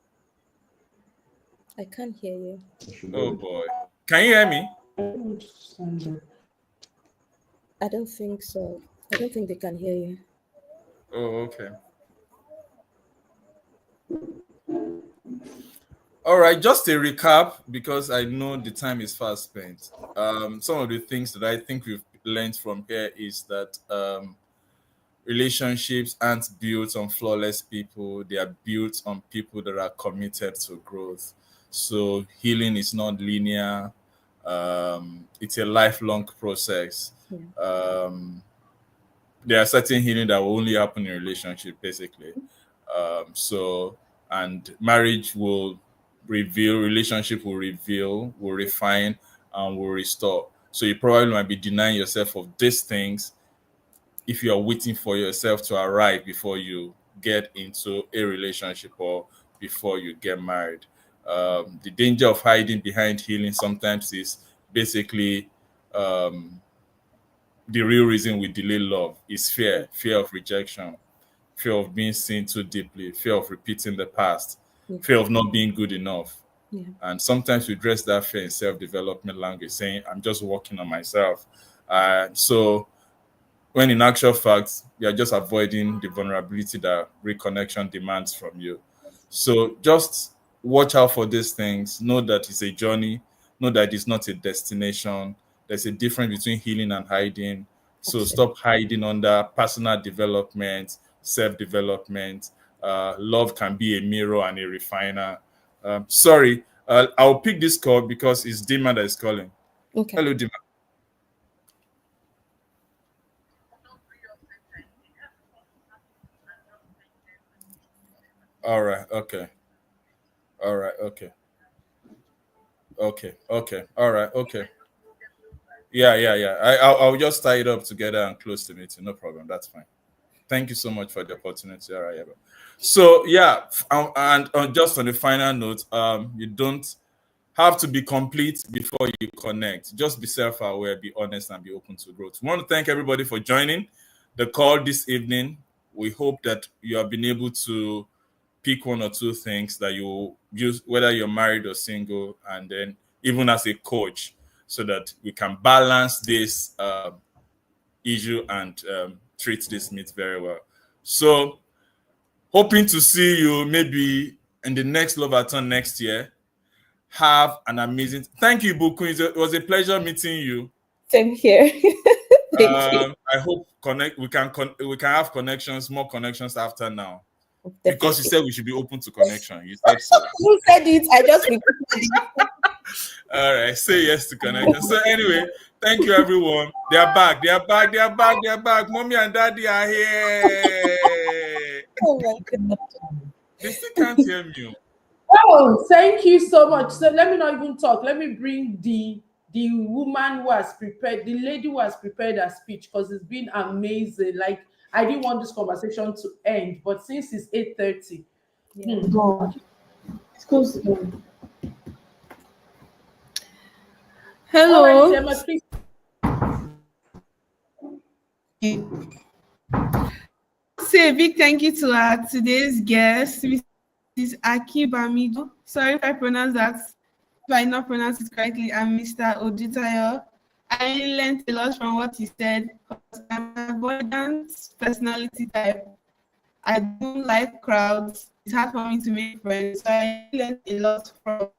I can't hear you. Oh boy. Can you hear me? I don't think so. I don't think they can hear you. Oh, okay. All right, just a recap because I know the time is fast spent. Some of the things that I think we've learned from here is that relationships aren't built on flawless people, they are built on people that are committed to growth. So healing is not linear, it's a lifelong process. There are certain healing that will only happen in relationship, basically. And marriage will reveal, relationship will reveal, will refine, and will restore. So you probably might be denying yourself of these things if you are waiting for yourself to arrive before you get into a relationship or before you get married. The danger of hiding behind healing sometimes is basically the real reason we delay love is fear of rejection, fear of being seen too deeply, fear of repeating the past, fear of not being good enough. Yeah. And sometimes we address that fear in self-development language, saying, I'm just working on myself. So when in actual fact, you're just avoiding the vulnerability that reconnection demands from you. So just watch out for these things. Know that it's a journey. Know that it's not a destination. There's a difference between healing and hiding. So stop hiding under personal development, self-development. Love can be a mirror and a refiner. Sorry, I'll pick this call because it's Dima that is calling. Okay. Hello, Dima. All right. Okay. All right. Okay. Okay. Okay. All right. Okay. Yeah. Yeah. Yeah. I'll just tie it up together and close the meeting. No problem. That's fine. Thank you so much for the opportunity. All right. Yeah. So yeah, and just on the final note, you don't have to be complete before you connect. Just be self-aware, be honest, and be open to growth. We want to thank everybody for joining the call this evening. We hope that you have been able to pick one or two things that you use, whether you're married or single, and then even as a coach, so that we can balance this issue and treat this meet very well. So, hoping to see you maybe in the next LOVE-A-THON next year. Have an amazing. Thank you, Buku. It was a pleasure meeting you. Same here. Thank you. I hope we can have connections, more connections after now. Definitely. Because you said we should be open to connection. You said so. You said it. I just repeated it. All right, say yes to connection. So anyway, thank you everyone. They are back. They are back. They are back. They are back. Mommy and Daddy are here. Oh my God. They still can't hear me. Oh, thank you so much. So let me not even talk. Let me bring the woman who has prepared, the lady who has prepared her speech, because it's been amazing. Like, I didn't want this conversation to end, but since it's 8:30, It's close to them. Hello. All right, Emma, please. Say a big thank you to our today's guest, Mrs. Akibamido. Sorry if I pronounce that, if I not pronounce it correctly. I'm Mr. Odutayo. I learned a lot from what he said because I'm an avoidant personality type. I don't like crowds. It's hard for me to make friends. So I learned a lot from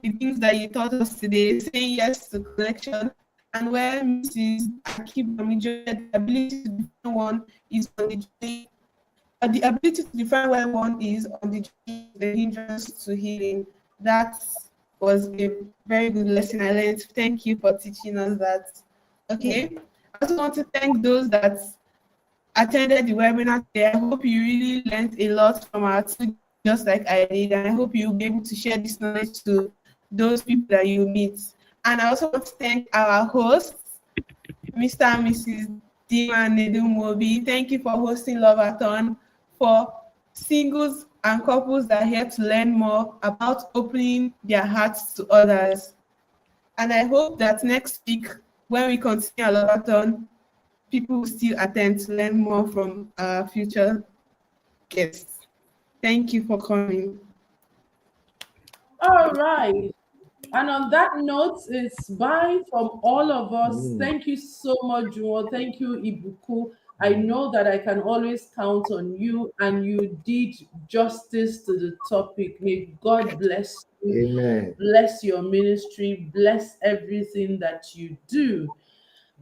the things that you taught us today, saying yes to connection, and where Mrs. Akibamijo, the ability to define one is on the journey. The ability to define where one is on the journey, the hindrance to healing. That was a very good lesson I learned. Thank you for teaching us that. Okay. I also want to thank those that attended the webinar today. I hope you really learned a lot from our two, just like I did, and I hope you'll be able to share this knowledge to those people that you meet. And I also want to thank our hosts, Mr. and Mrs. DinmaNedum. Thank you for hosting LOVE-A-THON for singles and couples that are here to learn more about opening their hearts to others. And I hope that next week, when we continue our LOVE-A-THON, people will still attend to learn more from our future guests. Thank you for coming. All right. And on that note, it's bye from all of us. Thank you so much, Juwon. Thank you, Ibuku. I know that I can always count on you, and you did justice to the topic. May God bless you. Amen. Bless your ministry. Bless everything that you do.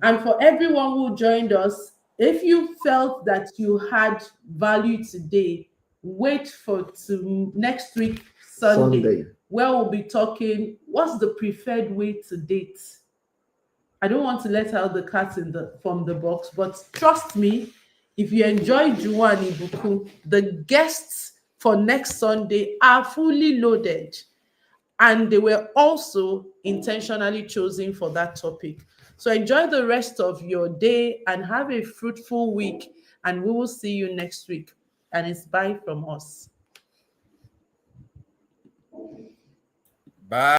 And for everyone who joined us, if you felt that you had value today, wait for next week, Sunday, where we'll be talking what's the preferred way to date. I don't want to let out the cat from the box, but trust me, if you enjoy Juwan Ibuku, the guests for next Sunday are fully loaded, and they were also intentionally chosen for that topic. So enjoy the rest of your day and have a fruitful week, and we will see you next week. And it's bye from us. Bye.